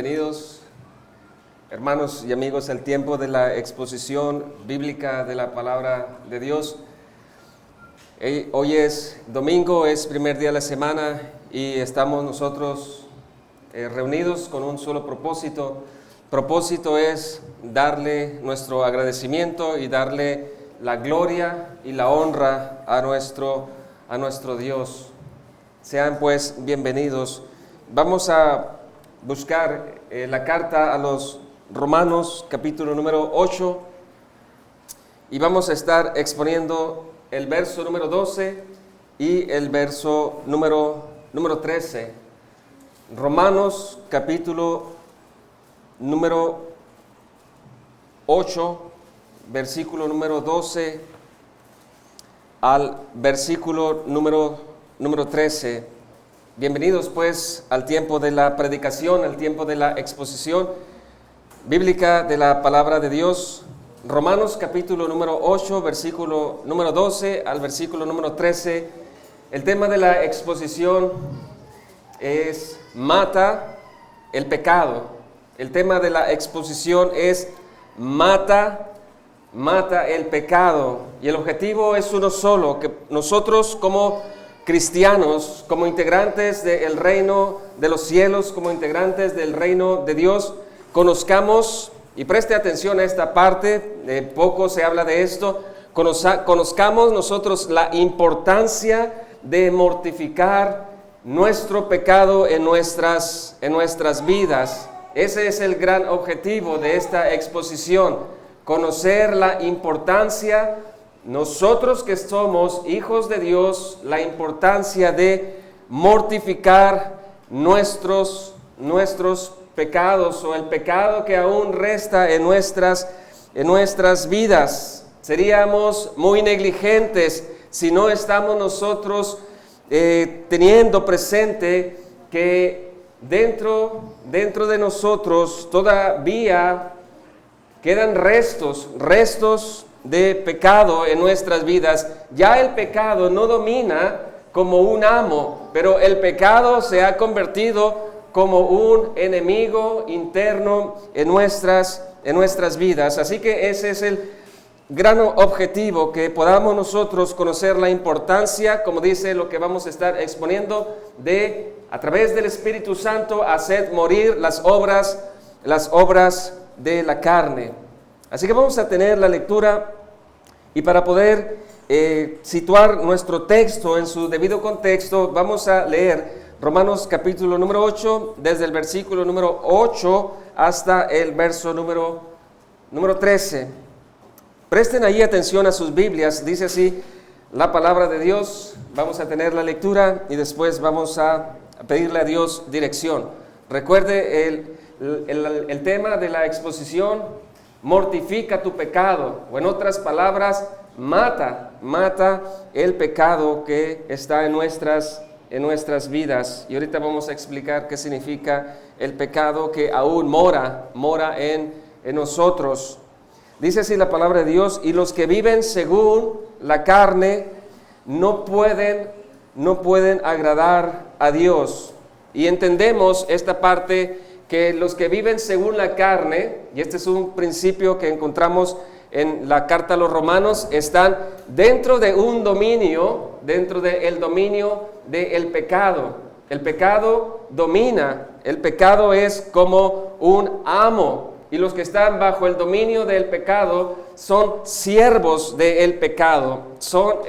Bienvenidos, hermanos y amigos, al tiempo de la exposición bíblica de la palabra de Dios. Hoy es domingo, es primer día de la semana y estamos nosotros reunidos con un solo propósito. Propósito es darle nuestro agradecimiento y darle la gloria y la honra a nuestro Dios. Sean pues bienvenidos. Vamos a buscar la carta a los Romanos, capítulo número 8, y vamos a estar exponiendo el verso número 12 y el verso número 13. Romanos, capítulo número 8, versículo número 12 al versículo número 13. Bienvenidos pues al tiempo de la predicación, al tiempo de la exposición bíblica de la palabra de Dios. Romanos capítulo número 8, versículo número 12 al versículo número 13. El tema de la exposición es mata el pecado. El tema de la exposición es mata el pecado. Y el objetivo es uno solo, que nosotros como cristianos, como integrantes del reino de los cielos, como integrantes del reino de Dios, conozcamos, y preste atención a esta parte, poco se habla de esto, conozcamos nosotros la importancia de mortificar nuestro pecado en nuestras vidas. Ese es el gran objetivo de esta exposición, conocer la importancia, nosotros que somos hijos de Dios, la importancia de mortificar nuestros pecados o el pecado que aún resta en nuestras vidas. Seríamos muy negligentes si no estamos nosotros teniendo presente que dentro de nosotros todavía quedan restos de pecado en nuestras vidas. Ya el pecado no domina como un amo, pero el pecado se ha convertido como un enemigo interno en nuestras vidas. Así que ese es el gran objetivo, que podamos nosotros conocer la importancia, como dice lo que vamos a estar exponiendo, de a través del Espíritu Santo hacer morir las obras de la carne. Así que vamos a tener la lectura, y para poder situar nuestro texto en su debido contexto, vamos a leer Romanos capítulo número 8, desde el versículo número 8 hasta el verso número 13. Presten ahí atención a sus Biblias, dice así la palabra de Dios. Vamos a tener la lectura y después vamos a pedirle a Dios dirección. Recuerde el tema de la exposición: mortifica tu pecado, o en otras palabras, mata el pecado que está en nuestras vidas. Y ahorita vamos a explicar qué significa el pecado que aún mora en nosotros. Dice así la palabra de Dios: y los que viven según la carne no pueden agradar a Dios. Y entendemos esta parte, que los que viven según la carne, y este es un principio que encontramos en la carta a los Romanos, están dentro de un dominio, dentro del dominio del pecado. El pecado domina, el pecado es como un amo, y los que están bajo el dominio del pecado son siervos del pecado,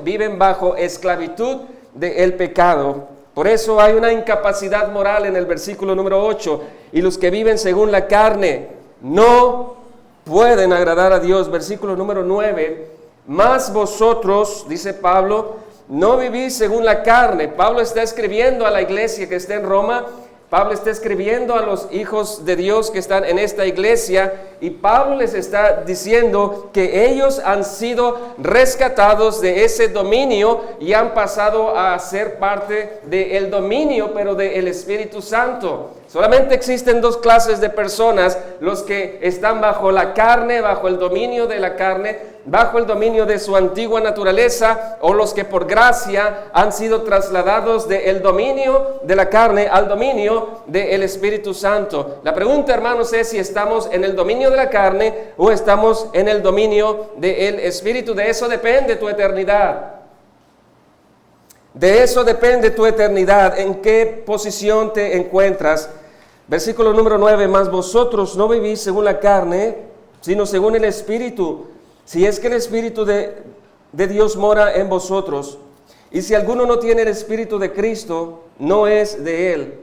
viven bajo esclavitud del pecado. Por eso hay una incapacidad moral en el versículo número 8. Y los que viven según la carne no pueden agradar a Dios. Versículo número 9. Mas vosotros, dice Pablo, no vivís según la carne. Pablo está escribiendo a la iglesia que está en Roma. Pablo está escribiendo a los hijos de Dios que están en esta iglesia, y Pablo les está diciendo que ellos han sido rescatados de ese dominio y han pasado a ser parte del dominio, pero del Espíritu Santo. Solamente existen dos clases de personas: los que están bajo la carne, bajo el dominio de la carne, bajo el dominio de su antigua naturaleza, o los que por gracia han sido trasladados del dominio de la carne al dominio del Espíritu Santo. La pregunta, hermanos, es si estamos en el dominio de la carne o estamos en el dominio del Espíritu. De eso depende tu eternidad. De eso depende tu eternidad, en qué posición te encuentras. Versículo número 9, mas vosotros no vivís según la carne, sino según el Espíritu, si es que el Espíritu de Dios mora en vosotros. Y si alguno no tiene el Espíritu de Cristo, no es de él.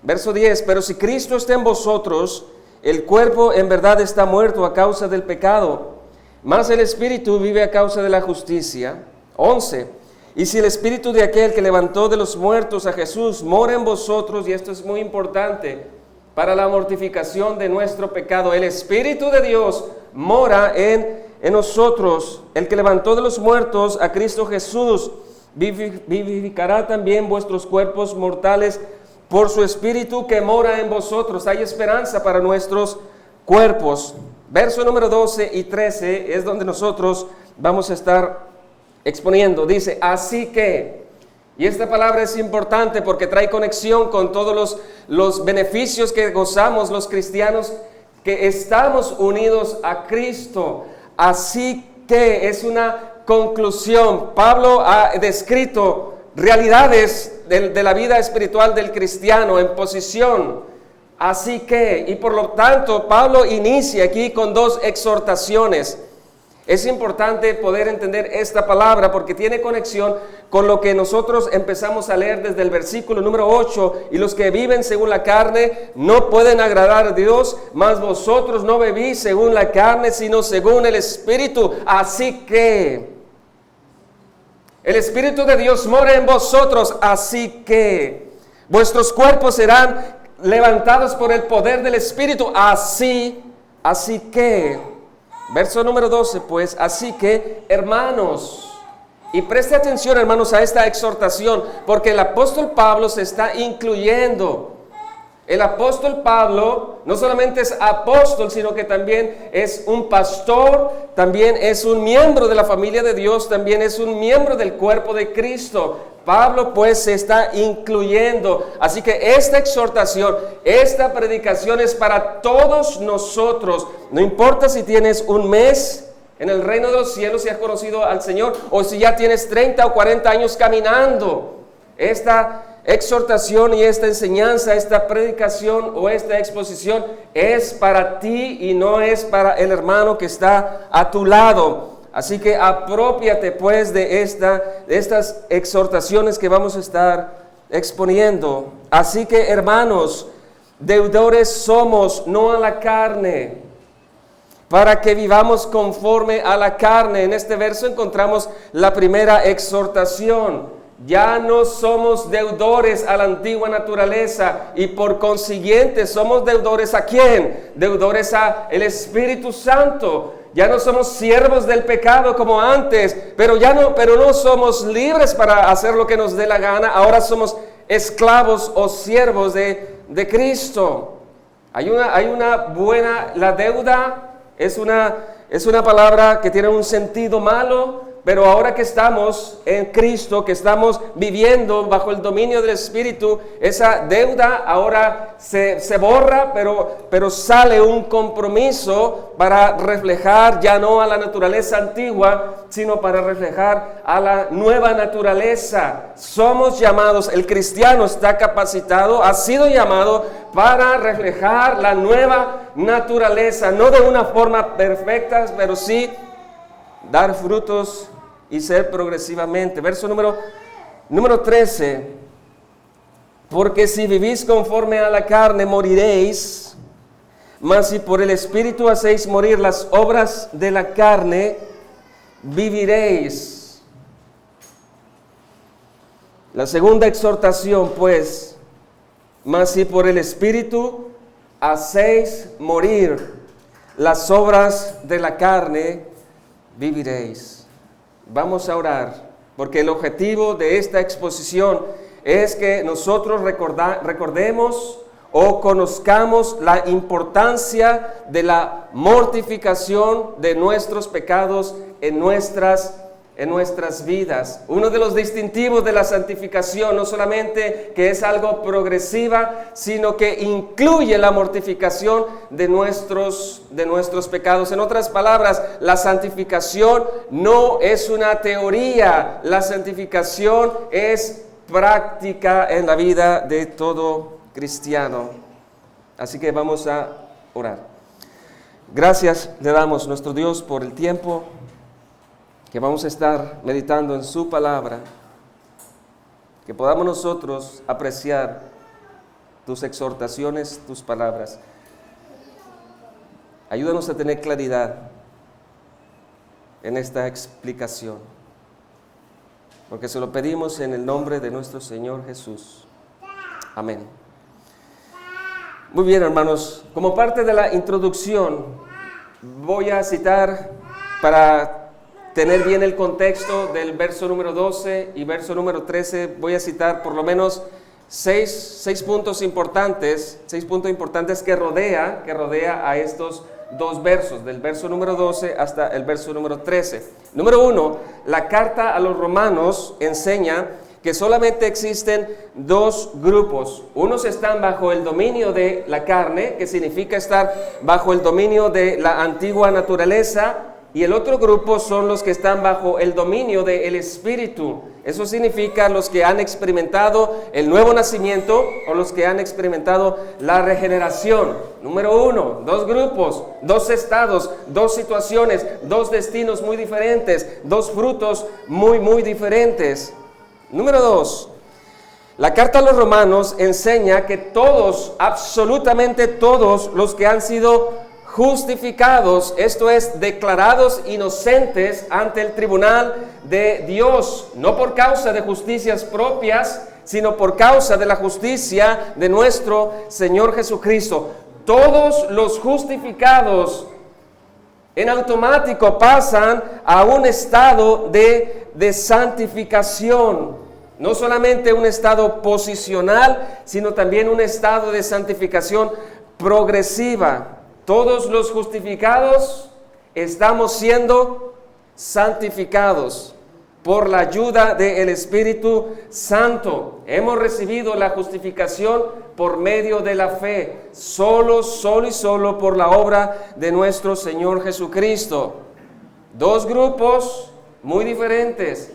Verso 10, pero si Cristo está en vosotros, el cuerpo en verdad está muerto a causa del pecado, mas el Espíritu vive a causa de la justicia. 11, y si el Espíritu de aquel que levantó de los muertos a Jesús mora en vosotros, y esto es muy importante para la mortificación de nuestro pecado, el Espíritu de Dios mora en nosotros. El que levantó de los muertos a Cristo Jesús vivificará también vuestros cuerpos mortales por su Espíritu que mora en vosotros. Hay esperanza para nuestros cuerpos. Verso número 12 y 13 es donde nosotros vamos a estar exponiendo. Dice, así que, y esta palabra es importante porque trae conexión con todos los beneficios que gozamos los cristianos que estamos unidos a Cristo. Así que es una conclusión. Pablo ha descrito realidades de la vida espiritual del cristiano en posición. Así que, y por lo tanto, Pablo inicia aquí con dos exhortaciones. Es importante poder entender esta palabra porque tiene conexión con lo que nosotros empezamos a leer desde el versículo número 8. Y los que viven según la carne no pueden agradar a Dios, mas vosotros no vivís según la carne, sino según el Espíritu. Así que el Espíritu de Dios mora en vosotros, así que vuestros cuerpos serán levantados por el poder del Espíritu. Así que... Verso número 12, pues, así que, hermanos, y preste atención, hermanos, a esta exhortación, porque el apóstol Pablo se está incluyendo. El apóstol Pablo no solamente es apóstol, sino que también es un pastor, también es un miembro de la familia de Dios, también es un miembro del cuerpo de Cristo. Pablo pues se está incluyendo. Así que esta exhortación, esta predicación es para todos nosotros. No importa si tienes un mes en el reino de los cielos, si has conocido al Señor, o si ya tienes 30 o 40 años caminando. Esta exhortación y esta enseñanza, esta predicación o esta exposición es para ti y no es para el hermano que está a tu lado. Así que apropiate pues de estas exhortaciones que vamos a estar exponiendo. Así que, hermanos, deudores somos, no a la carne, para que vivamos conforme a la carne. En este verso encontramos la primera exhortación. Ya no somos deudores a la antigua naturaleza y por consiguiente somos deudores ¿a quién? Deudores a el Espíritu Santo. Ya no somos siervos del pecado como antes, pero no somos libres para hacer lo que nos dé la gana. Ahora somos esclavos o siervos de Cristo. La deuda es una palabra que tiene un sentido malo. Pero ahora que estamos en Cristo, que estamos viviendo bajo el dominio del Espíritu, esa deuda ahora se borra, pero sale un compromiso para reflejar ya no a la naturaleza antigua, sino para reflejar a la nueva naturaleza. Somos llamados, el cristiano está capacitado, ha sido llamado para reflejar la nueva naturaleza, no de una forma perfecta, pero sí dar frutos y ser progresivamente. Verso número 13. Porque si vivís conforme a la carne, moriréis, mas si por el Espíritu hacéis morir las obras de la carne, viviréis. La segunda exhortación, pues, mas si por el Espíritu hacéis morir las obras de la carne, viviréis. Vamos a orar, porque el objetivo de esta exposición es que nosotros recordemos o conozcamos la importancia de la mortificación de nuestros pecados en nuestras vidas. Uno de los distintivos de la santificación, no solamente que es algo progresiva, sino que incluye la mortificación de nuestros pecados. En otras palabras, la santificación no es una teoría, la santificación es práctica en la vida de todo cristiano. Así que vamos a orar. Gracias le damos, nuestro Dios, por el tiempo que vamos a estar meditando en su palabra, que podamos nosotros apreciar tus exhortaciones, tus palabras. Ayúdanos a tener claridad en esta explicación, porque se lo pedimos en el nombre de nuestro Señor Jesús. Amén. Muy bien, hermanos, como parte de la introducción, voy a citar para tener bien el contexto del verso número 12 y verso número 13, voy a citar por lo menos seis puntos importantes que rodea a estos dos versos, del verso número 12 hasta el verso número 13. Número 1, la carta a los romanos enseña que solamente existen dos grupos. Unos están bajo el dominio de la carne, que significa estar bajo el dominio de la antigua naturaleza, y el otro grupo son los que están bajo el dominio del Espíritu. Eso significa los que han experimentado el nuevo nacimiento o los que han experimentado la regeneración. Número 1, dos grupos, dos estados, dos situaciones, dos destinos muy diferentes, dos frutos muy diferentes. Número 2, la carta a los romanos enseña que todos, absolutamente todos los que han sido justificados, esto es, declarados inocentes ante el tribunal de Dios, no por causa de justicias propias, sino por causa de la justicia de nuestro Señor Jesucristo. Todos los justificados en automático pasan a un estado de santificación. No solamente un estado posicional, sino también un estado de santificación progresiva. Todos los justificados estamos siendo santificados por la ayuda del Espíritu Santo. Hemos recibido la justificación por medio de la fe, solo y solo por la obra de nuestro Señor Jesucristo. Dos grupos muy diferentes.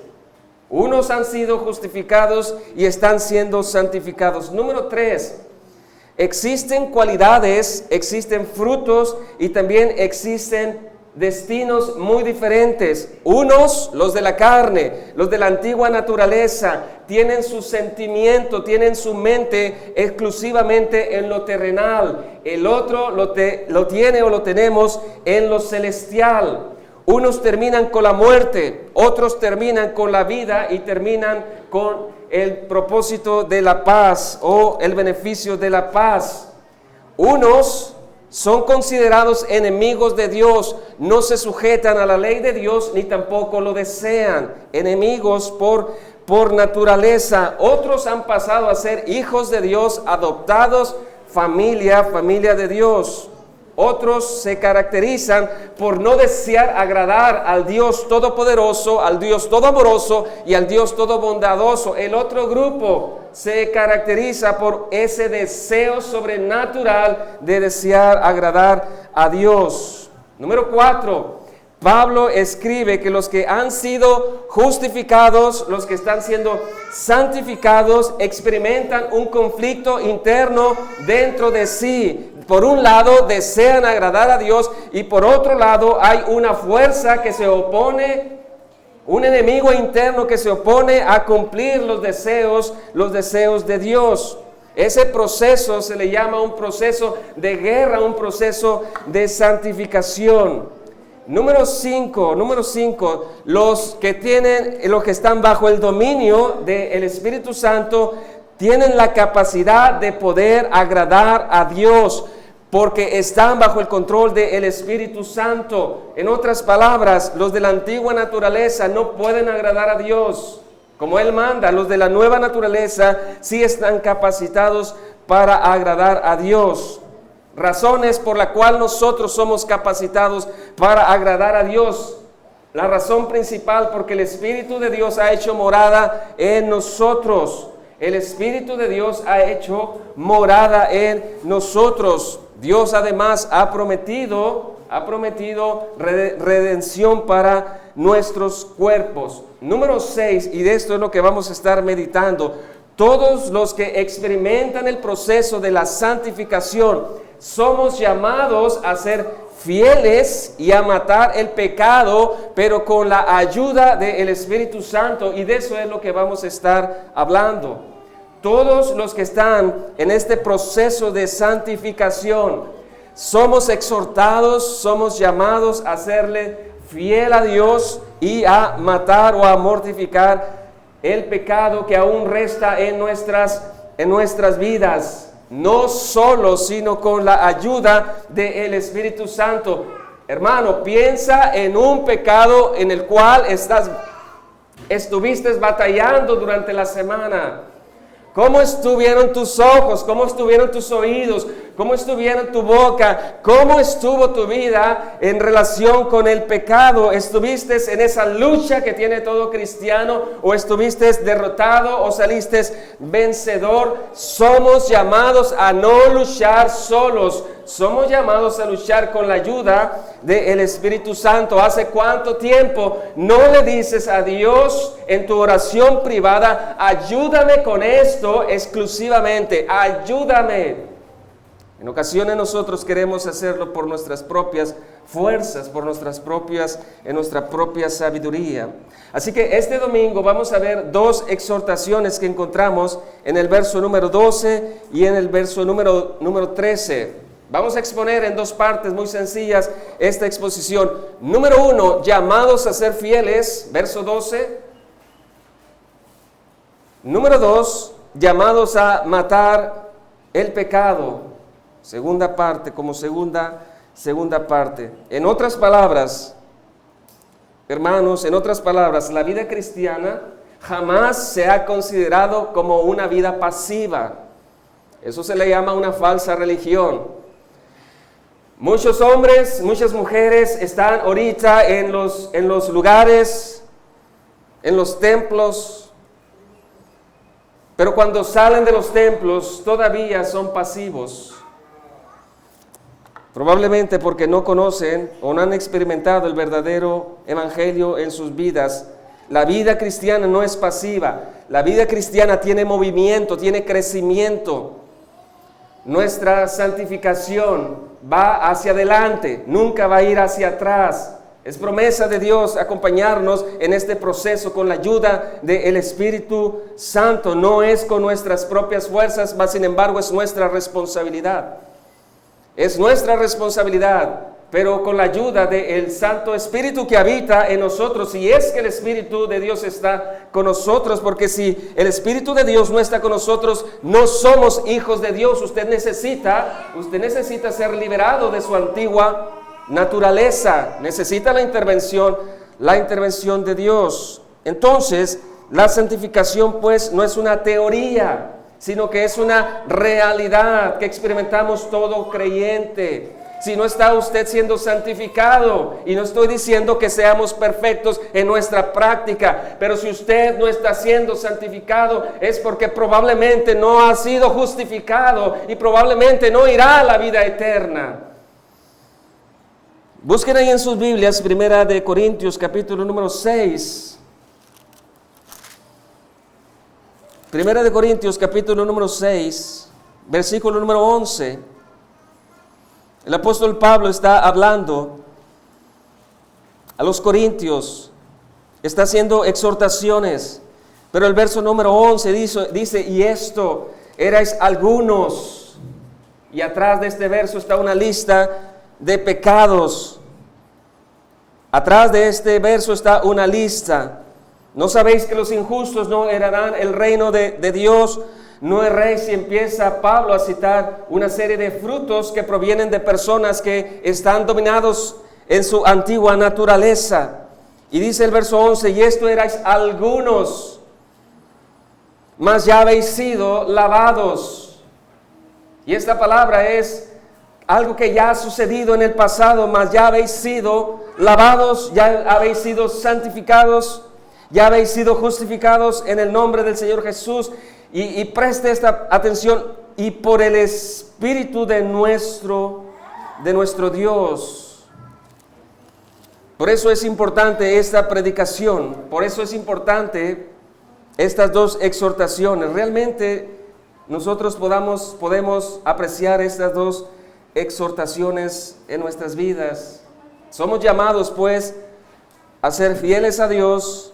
Unos han sido justificados y están siendo santificados. Número 3. Existen cualidades, existen frutos y también existen destinos muy diferentes. Unos, los de la carne, los de la antigua naturaleza, tienen su sentimiento, tienen su mente exclusivamente en lo terrenal. El otro lo tiene o lo tenemos en lo celestial. Unos terminan con la muerte, otros terminan con la vida y terminan con el propósito de la paz o el beneficio de la paz. Unos son considerados enemigos de Dios, no se sujetan a la ley de Dios ni tampoco lo desean, enemigos por naturaleza. Otros han pasado a ser hijos de Dios, adoptados, familia de Dios. Otros se caracterizan por no desear agradar al Dios todopoderoso, al Dios todo amoroso y al Dios todo bondadoso. El otro grupo se caracteriza por ese deseo sobrenatural de desear agradar a Dios. Número 4, Pablo escribe que los que han sido justificados, los que están siendo santificados, experimentan un conflicto interno dentro de sí. Por un lado desean agradar a Dios y por otro lado hay una fuerza que se opone, un enemigo interno que se opone a cumplir los deseos de Dios. Ese proceso se le llama un proceso de guerra, un proceso de santificación. Número 5, los que están bajo el dominio del Espíritu Santo tienen la capacidad de poder agradar a Dios porque están bajo el control del Espíritu Santo. En otras palabras, los de la antigua naturaleza no pueden agradar a Dios como Él manda. Los de la nueva naturaleza sí están capacitados para agradar a Dios. Razones por la cual nosotros somos capacitados para agradar a Dios. La razón principal, porque el Espíritu de Dios ha hecho morada en nosotros. El Espíritu de Dios ha hecho morada en nosotros. Dios además ha prometido redención para nuestros cuerpos. Número 6, y de esto es lo que vamos a estar meditando. Todos los que experimentan el proceso de la santificación somos llamados a ser fieles y a matar el pecado, pero con la ayuda del Espíritu Santo, y de eso es lo que vamos a estar hablando. Todos los que están en este proceso de santificación, somos exhortados, somos llamados a serle fiel a Dios y a matar o a mortificar el pecado que aún resta en nuestras vidas. No solo, sino con la ayuda del Espíritu Santo. Hermano, piensa en un pecado en el cual estuviste batallando durante la semana. ¿Cómo estuvieron tus ojos? ¿Cómo estuvieron tus oídos? ¿Cómo estuvieron tu boca? ¿Cómo estuvo tu vida en relación con el pecado? ¿Estuviste en esa lucha que tiene todo cristiano? ¿O estuviste derrotado o saliste vencedor? Somos llamados a no luchar solos. Somos llamados a luchar con la ayuda del Espíritu Santo. ¿Hace cuánto tiempo no le dices a Dios en tu oración privada, ayúdame con esto exclusivamente, ayúdame? En ocasiones nosotros queremos hacerlo por nuestras propias fuerzas, en nuestra propia sabiduría. Así que este domingo vamos a ver dos exhortaciones que encontramos en el verso número 12 y en el verso número 13. Vamos a exponer en dos partes muy sencillas esta exposición. Número 1, llamados a ser fieles, verso 12. Número 2, llamados a matar el pecado. Segunda parte, como segunda parte. En otras palabras, hermanos, la vida cristiana jamás se ha considerado como una vida pasiva. Eso se le llama una falsa religión. Muchos hombres, muchas mujeres están ahorita en los lugares, en los templos, pero cuando salen de los templos todavía son pasivos. Probablemente porque no conocen o no han experimentado el verdadero evangelio en sus vidas. La vida cristiana no es pasiva. La vida cristiana tiene movimiento, tiene crecimiento. Nuestra santificación va hacia adelante, nunca va a ir hacia atrás. Es promesa de Dios acompañarnos en este proceso con la ayuda del Espíritu Santo. No es con nuestras propias fuerzas, mas sin embargo es nuestra responsabilidad. Es nuestra responsabilidad, pero con la ayuda del Santo Espíritu que habita en nosotros. Si es que el Espíritu de Dios está con nosotros, porque si el Espíritu de Dios no está con nosotros, no somos hijos de Dios. Usted necesita ser liberado de su antigua naturaleza. Necesita la intervención de Dios. Entonces, la santificación pues no es una teoría, sino que es una realidad que experimentamos todo creyente. Si no está usted siendo santificado, y no estoy diciendo que seamos perfectos en nuestra práctica, pero si usted no está siendo santificado es porque probablemente no ha sido justificado y probablemente no irá a la vida eterna. Busquen ahí en sus Biblias, 1 Corintios capítulo número 6. 1 Corintios capítulo número 6, versículo número 11. El apóstol Pablo está hablando a los corintios, está haciendo exhortaciones, pero el verso número 11 dice, y esto erais algunos, y atrás de este verso está una lista de pecados. Atrás de este verso está una lista. ¿No sabéis que los injustos no heredarán el reino de Dios? No erréis, si empieza Pablo a citar una serie de frutos que provienen de personas que están dominados en su antigua naturaleza. Y dice el verso 11, y esto erais algunos, mas ya habéis sido lavados. Y esta palabra es algo que ya ha sucedido en el pasado, mas ya habéis sido lavados, ya habéis sido santificados, ya habéis sido justificados en el nombre del Señor Jesús. Y preste esta atención, y por el Espíritu de nuestro Dios. Por eso es importante esta predicación, por eso es importante estas dos exhortaciones. Realmente nosotros podemos apreciar estas dos exhortaciones en nuestras vidas. Somos llamados pues a ser fieles a Dios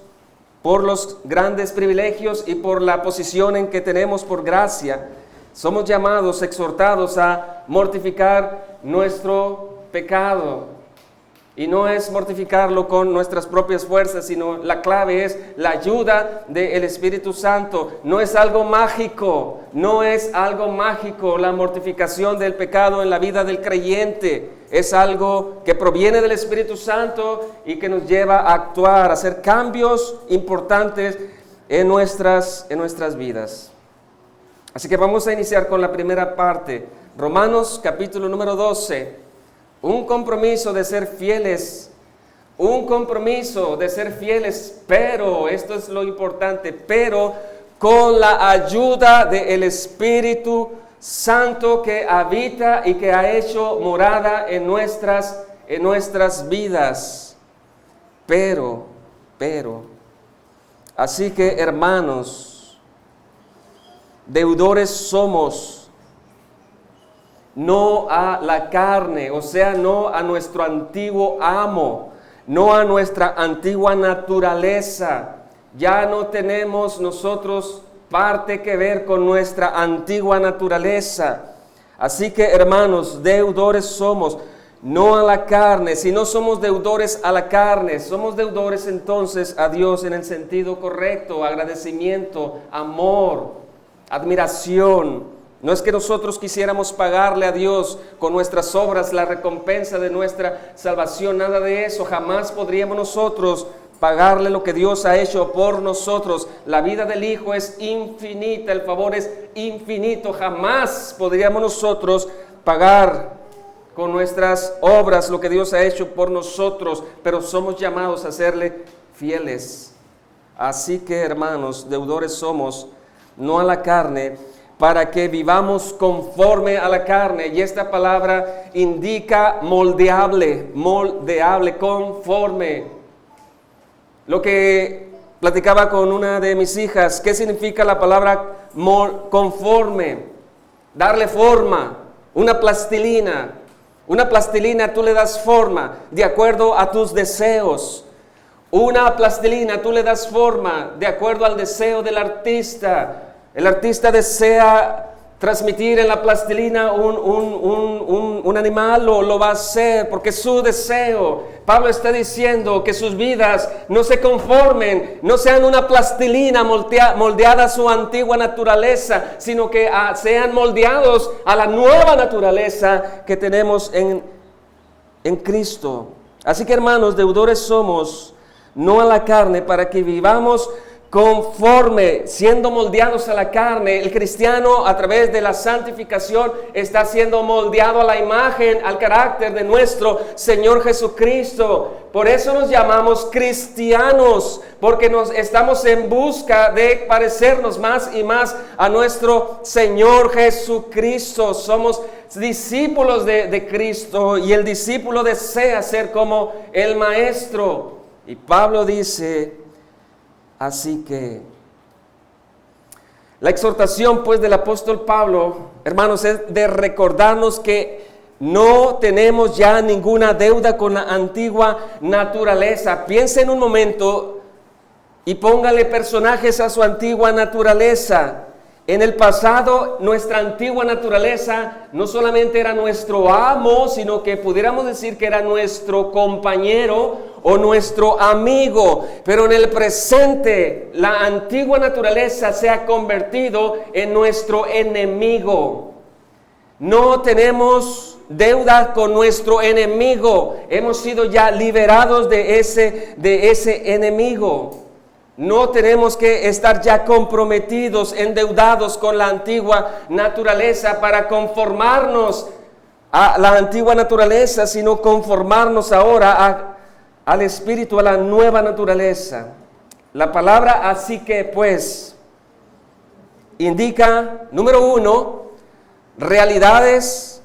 por los grandes privilegios y por la posición en que tenemos por gracia. Somos llamados, exhortados a mortificar nuestro pecado. Y no es mortificarlo con nuestras propias fuerzas, sino la clave es la ayuda del Espíritu Santo. No es algo mágico, no es algo mágico la mortificación del pecado en la vida del creyente. Es algo que proviene del Espíritu Santo y que nos lleva a actuar, a hacer cambios importantes en nuestras vidas. Así que vamos a iniciar con la primera parte. Romanos capítulo número 12. Un compromiso de ser fieles, pero, esto es lo importante, pero con la ayuda del Espíritu Santo que habita y que ha hecho morada en nuestras vidas. Pero, así que hermanos, deudores somos, no a la carne, o sea, no a nuestro antiguo amo, no a nuestra antigua naturaleza. Ya no tenemos nosotros parte que ver con nuestra antigua naturaleza. Así que, hermanos, deudores somos, no a la carne. Si no somos deudores a la carne, somos deudores entonces a Dios en el sentido correcto: agradecimiento, amor, admiración. No es que nosotros quisiéramos pagarle a Dios con nuestras obras la recompensa de nuestra salvación, nada de eso. Jamás podríamos nosotros pagarle lo que Dios ha hecho por nosotros. La vida del Hijo es infinita, el favor es infinito. Jamás podríamos nosotros pagar con nuestras obras lo que Dios ha hecho por nosotros, pero somos llamados a serle fieles. Así que, hermanos, deudores somos, no a la carne, para que vivamos conforme a la carne. Y esta palabra indica moldeable, conforme. Lo que platicaba con una de mis hijas, ¿qué significa la palabra conforme? Darle forma, una plastilina. Una plastilina tú le das forma de acuerdo a tus deseos. Una plastilina tú le das forma de acuerdo al deseo del artista. El artista desea transmitir en la plastilina un animal, lo va a hacer porque es su deseo. Pablo está diciendo que sus vidas no se conformen, no sean una plastilina moldeada a su antigua naturaleza, sino que sean moldeados a la nueva naturaleza que tenemos en Cristo. Así que, hermanos, deudores somos, no a la carne, para que vivamos conforme, siendo moldeados a la carne. El cristiano, a través de la santificación, está siendo moldeado a la imagen, al carácter de nuestro Señor Jesucristo. Por eso nos llamamos cristianos, porque estamos en busca de parecernos más y más a nuestro Señor Jesucristo. Somos discípulos de Cristo, y el discípulo desea ser como el Maestro. Y Pablo dice: así que la exhortación pues del apóstol Pablo, hermanos, es de recordarnos que no tenemos ya ninguna deuda con la antigua naturaleza. Piense en un momento y póngale personajes a su antigua naturaleza. En el pasado, nuestra antigua naturaleza no solamente era nuestro amo, sino que pudiéramos decir que era nuestro compañero o nuestro amigo. Pero en el presente, la antigua naturaleza se ha convertido en nuestro enemigo. No tenemos deuda con nuestro enemigo. Hemos sido ya liberados de ese enemigo. No tenemos que estar ya comprometidos, endeudados con la antigua naturaleza para conformarnos a la antigua naturaleza, sino conformarnos ahora al Espíritu, a la nueva naturaleza. La palabra así que pues indica, número uno, realidades,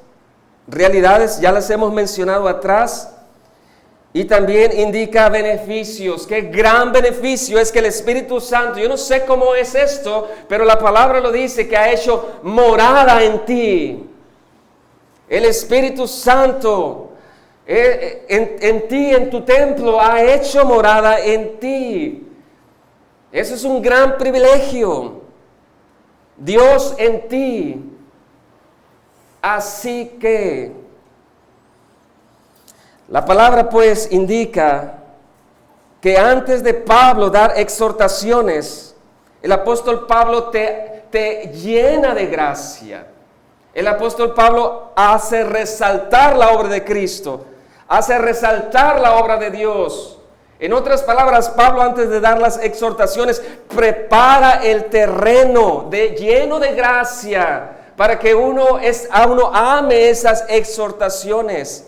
ya las hemos mencionado atrás, y también indica beneficios. Qué gran beneficio es que el Espíritu Santo, yo no sé cómo es esto, pero la palabra lo dice, que ha hecho morada en ti. El Espíritu Santo en ti, en tu templo, ha hecho morada en ti. Eso es un gran privilegio. Dios en ti. Así que la palabra pues indica que antes de Pablo dar exhortaciones, el apóstol Pablo te llena de gracia. El apóstol Pablo hace resaltar la obra de Cristo, hace resaltar la obra de Dios. En otras palabras, Pablo, antes de dar las exhortaciones, prepara el terreno lleno de gracia para que uno ame esas exhortaciones.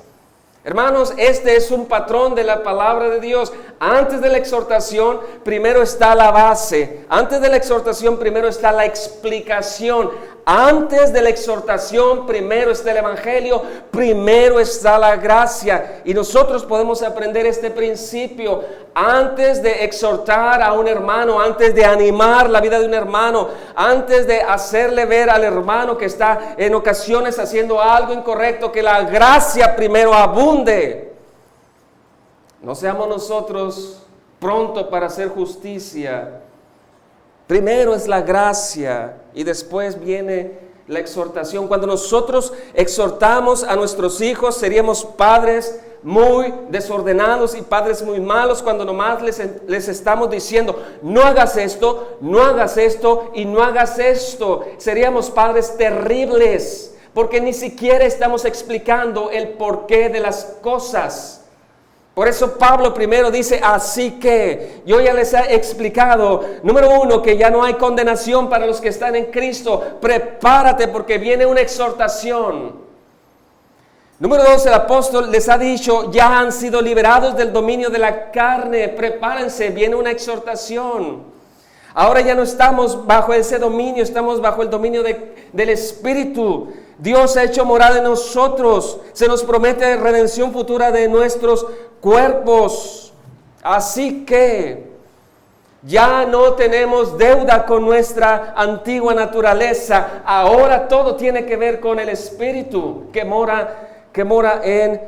Hermanos, este es un patrón de la palabra de Dios. Antes de la exhortación, primero está la base. Antes de la exhortación, primero está la explicación. Antes de la exhortación, primero está el Evangelio, primero está la gracia. Y nosotros podemos aprender este principio. Antes de exhortar a un hermano, antes de animar la vida de un hermano, antes de hacerle ver al hermano que está en ocasiones haciendo algo incorrecto, que la gracia primero abunde. No seamos nosotros pronto para hacer justicia. Primero es la gracia y después viene la exhortación. Cuando nosotros exhortamos a nuestros hijos, seríamos padres muy desordenados y padres muy malos cuando nomás les estamos diciendo, no hagas esto y no hagas esto. Seríamos padres terribles porque ni siquiera estamos explicando el porqué de las cosas. Por eso Pablo primero dice, así que yo ya les he explicado, número uno, que ya no hay condenación para los que están en Cristo. Prepárate porque viene una exhortación. Número dos, el apóstol les ha dicho, ya han sido liberados del dominio de la carne. Prepárense, viene una exhortación. Ahora ya no estamos bajo ese dominio, estamos bajo el dominio del Espíritu. Dios ha hecho morada en nosotros. Se nos promete redención futura de nuestros cuerpos. Así que ya no tenemos deuda con nuestra antigua naturaleza. Ahora todo tiene que ver con el Espíritu que mora en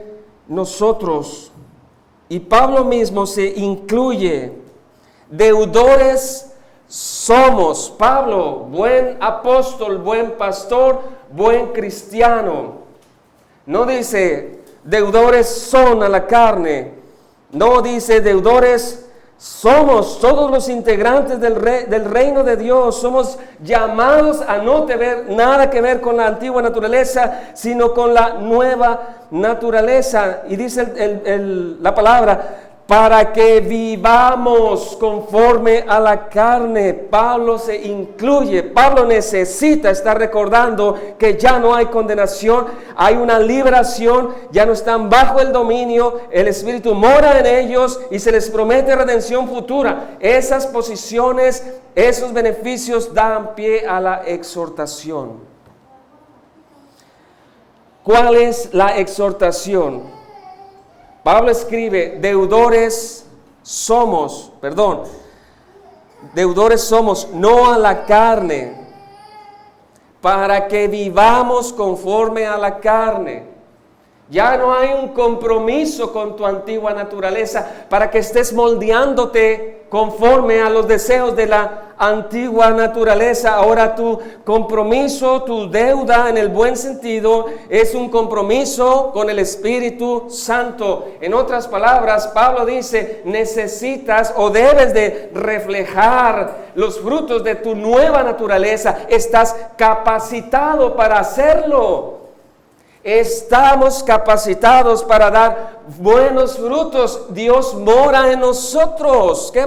nosotros. Y Pablo mismo se incluye. Deudores somos. Pablo, buen apóstol, buen pastor, buen cristiano. No dice deudores son a la carne. No dice deudores somos. Todos los integrantes del reino de Dios somos llamados a no tener nada que ver con la antigua naturaleza, sino con la nueva naturaleza. Y dice la palabra, para que vivamos conforme a la carne. Pablo se incluye. Pablo necesita estar recordando que ya no hay condenación, hay una liberación, ya no están bajo el dominio, el Espíritu mora en ellos y se les promete redención futura. Esas posiciones, esos beneficios dan pie a la exhortación. ¿Cuál es la exhortación? Pablo escribe, deudores somos, no a la carne, para que vivamos conforme a la carne. Ya no hay un compromiso con tu antigua naturaleza para que estés moldeándote conforme a los deseos de la antigua naturaleza. Ahora tu compromiso, tu deuda en el buen sentido, es un compromiso con el Espíritu Santo. En otras palabras, Pablo dice, necesitas o debes de reflejar los frutos de tu nueva naturaleza. Estás capacitado para hacerlo. Estamos capacitados para dar buenos frutos. Dios mora en nosotros. ¿Qué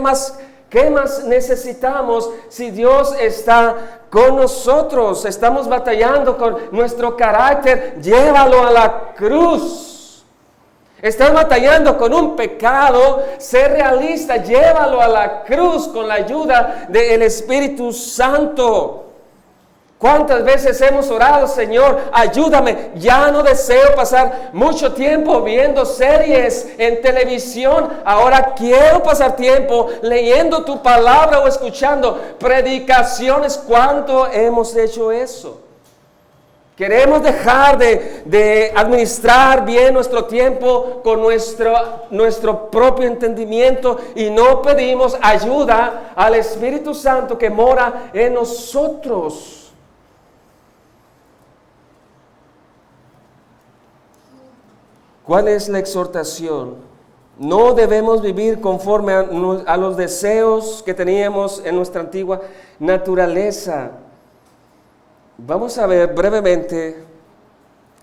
¿Qué más necesitamos si Dios está con nosotros? Estamos batallando con nuestro carácter, llévalo a la cruz. Estás batallando con un pecado, sé realista, llévalo a la cruz con la ayuda del Espíritu Santo. ¿Cuántas veces hemos orado, Señor, ayúdame? Ya no deseo pasar mucho tiempo viendo series en televisión. Ahora quiero pasar tiempo leyendo tu palabra o escuchando predicaciones. ¿Cuánto hemos hecho eso? Queremos dejar de administrar bien nuestro tiempo con nuestro propio entendimiento y no pedimos ayuda al Espíritu Santo que mora en nosotros. ¿Cuál es la exhortación? No debemos vivir conforme a los deseos que teníamos en nuestra antigua naturaleza. Vamos a ver brevemente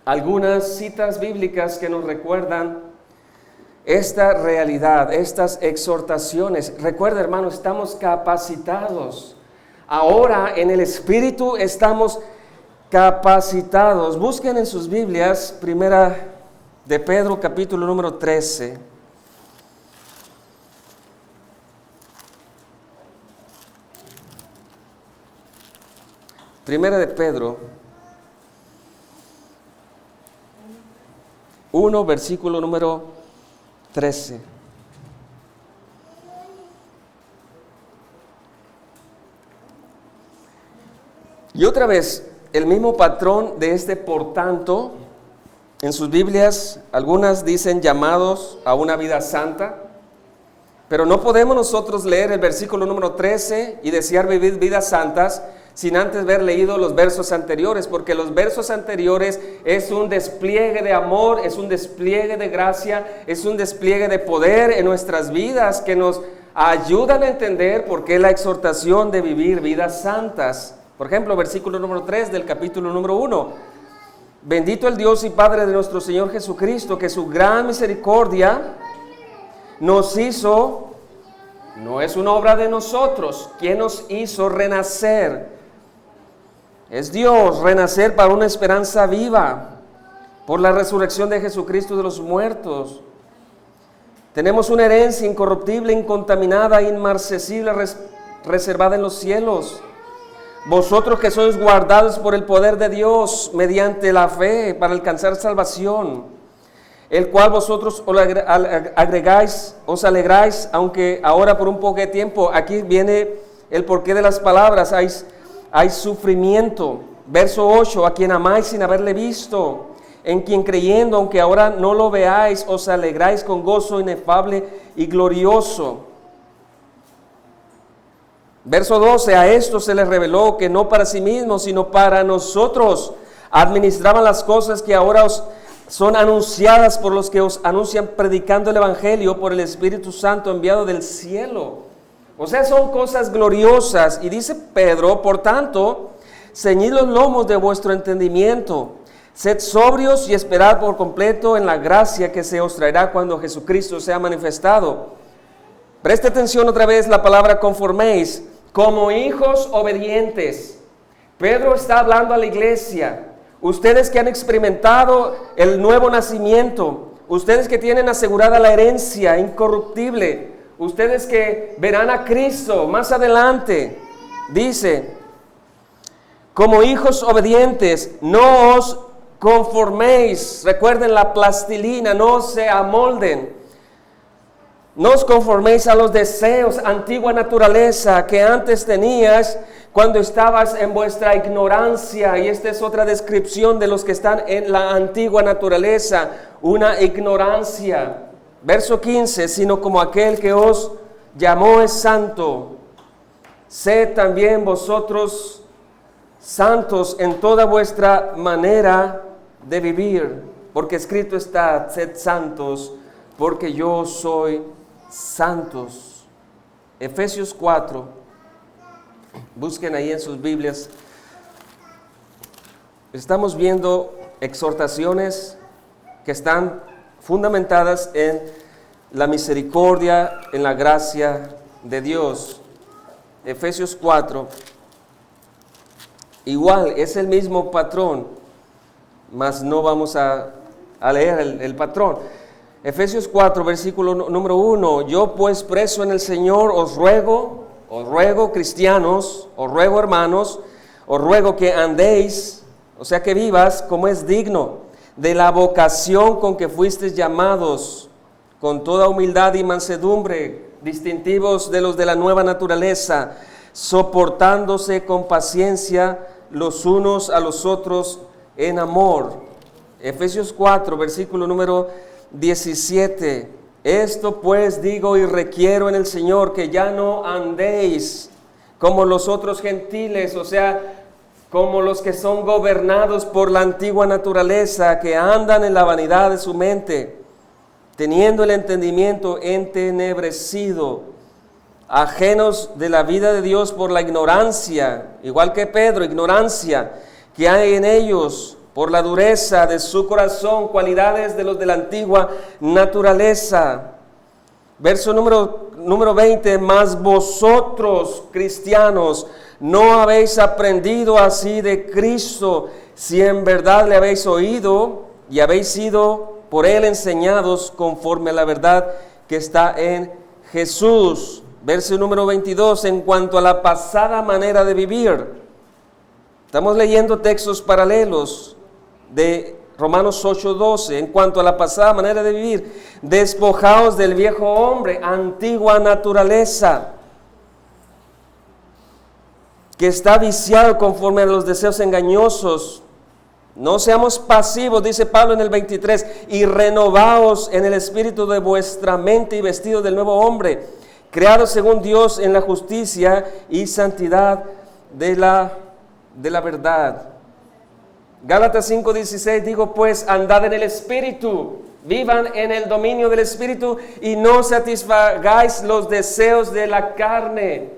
algunas citas bíblicas que nos recuerdan esta realidad, estas exhortaciones. Recuerda, hermano, estamos capacitados. Ahora en el Espíritu estamos capacitados. Busquen en sus Biblias, Primera de Pedro, capítulo número 13. Primera de Pedro 1, versículo número 13. Y otra vez, el mismo patrón de este por tanto. En sus Biblias, algunas dicen llamados a una vida santa, pero no podemos nosotros leer el versículo número 13 y desear vivir vidas santas sin antes haber leído los versos anteriores, porque los versos anteriores es un despliegue de amor, es un despliegue de gracia, es un despliegue de poder en nuestras vidas que nos ayudan a entender por qué la exhortación de vivir vidas santas. Por ejemplo, versículo número 3 del capítulo número 1. Bendito el Dios y Padre de nuestro Señor Jesucristo, que su gran misericordia nos hizo, no es una obra de nosotros, quien nos hizo renacer. Es Dios, renacer para una esperanza viva, por la resurrección de Jesucristo de los muertos. Tenemos una herencia incorruptible, incontaminada, inmarcesible, reservada en los cielos. Vosotros que sois guardados por el poder de Dios mediante la fe para alcanzar salvación, el cual vosotros os alegráis, aunque ahora por un poco de tiempo. Aquí viene el porqué de las palabras, hay sufrimiento. Verso 8, a quien amáis sin haberle visto, en quien creyendo, aunque ahora no lo veáis, os alegráis con gozo inefable y glorioso. Verso 12, a esto se les reveló que no para sí mismos, sino para nosotros administraban las cosas que ahora os son anunciadas por los que os anuncian predicando el Evangelio por el Espíritu Santo enviado del cielo. O sea, son cosas gloriosas. Y dice Pedro, por tanto, ceñid los lomos de vuestro entendimiento, sed sobrios y esperad por completo en la gracia que se os traerá cuando Jesucristo sea manifestado. Preste atención otra vez la palabra conforméis, como hijos obedientes. Pedro está hablando a la iglesia. Ustedes que han experimentado el nuevo nacimiento, ustedes que tienen asegurada la herencia incorruptible, ustedes que verán a Cristo más adelante, dice, como hijos obedientes, no os conforméis. Recuerden la plastilina, no se amolden. No os conforméis a los deseos, antigua naturaleza que antes tenías cuando estabas en vuestra ignorancia. Y esta es otra descripción de los que están en la antigua naturaleza, una ignorancia. Verso 15, sino como aquel que os llamó es santo, sed también vosotros santos en toda vuestra manera de vivir, porque escrito está, sed santos, porque yo soy santos. Efesios 4, busquen ahí en sus Biblias. Estamos viendo exhortaciones que están fundamentadas en la misericordia, en la gracia de Dios. Efesios 4. Igual, es el mismo patrón, mas no vamos a leer el patrón. Efesios 4, versículo número 1. Yo pues preso en el Señor os ruego cristianos, os ruego hermanos, os ruego que andéis, o sea que vivas como es digno de la vocación con que fuisteis llamados, con toda humildad y mansedumbre, distintivos de los de la nueva naturaleza, soportándose con paciencia los unos a los otros en amor. Efesios 4, versículo número 17. Esto pues digo y requiero en el Señor, que ya no andéis como los otros gentiles, o sea, como los que son gobernados por la antigua naturaleza, que andan en la vanidad de su mente, teniendo el entendimiento entenebrecido, ajenos de la vida de Dios por la ignorancia, igual que Pedro, ignorancia que hay en ellos, por la dureza de su corazón, cualidades de los de la antigua naturaleza. Verso número 20, mas vosotros, cristianos, no habéis aprendido así de Cristo, si en verdad le habéis oído y habéis sido por él enseñados conforme a la verdad que está en Jesús. Verso número 22, en cuanto a la pasada manera de vivir. Estamos leyendo textos paralelos de Romanos 8:12. En cuanto a la pasada manera de vivir, despojaos del viejo hombre, antigua naturaleza, que está viciado conforme a los deseos engañosos. No seamos pasivos, dice Pablo en el 23, y renovaos en el espíritu de vuestra mente y vestidos del nuevo hombre, creado según Dios en la justicia y santidad de la verdad. Gálatas 5:16, digo pues, andad en el espíritu, vivan en el dominio del espíritu y no satisfagáis los deseos de la carne.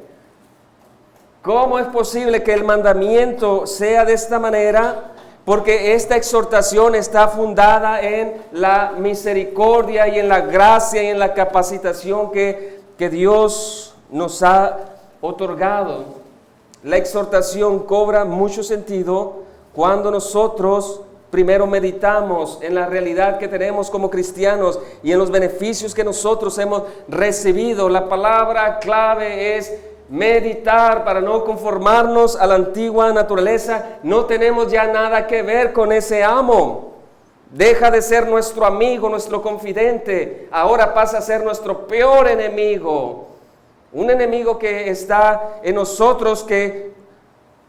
¿Cómo es posible que el mandamiento sea de esta manera? Porque esta exhortación está fundada en la misericordia y en la gracia y en la capacitación que Dios nos ha otorgado. La exhortación cobra mucho sentido cuando nosotros primero meditamos en la realidad que tenemos como cristianos y en los beneficios que nosotros hemos recibido. La palabra clave es meditar, para no conformarnos a la antigua naturaleza. No tenemos ya nada que ver con ese amo. Deja de ser nuestro amigo, nuestro confidente. Ahora pasa a ser nuestro peor enemigo. Un enemigo que está en nosotros, que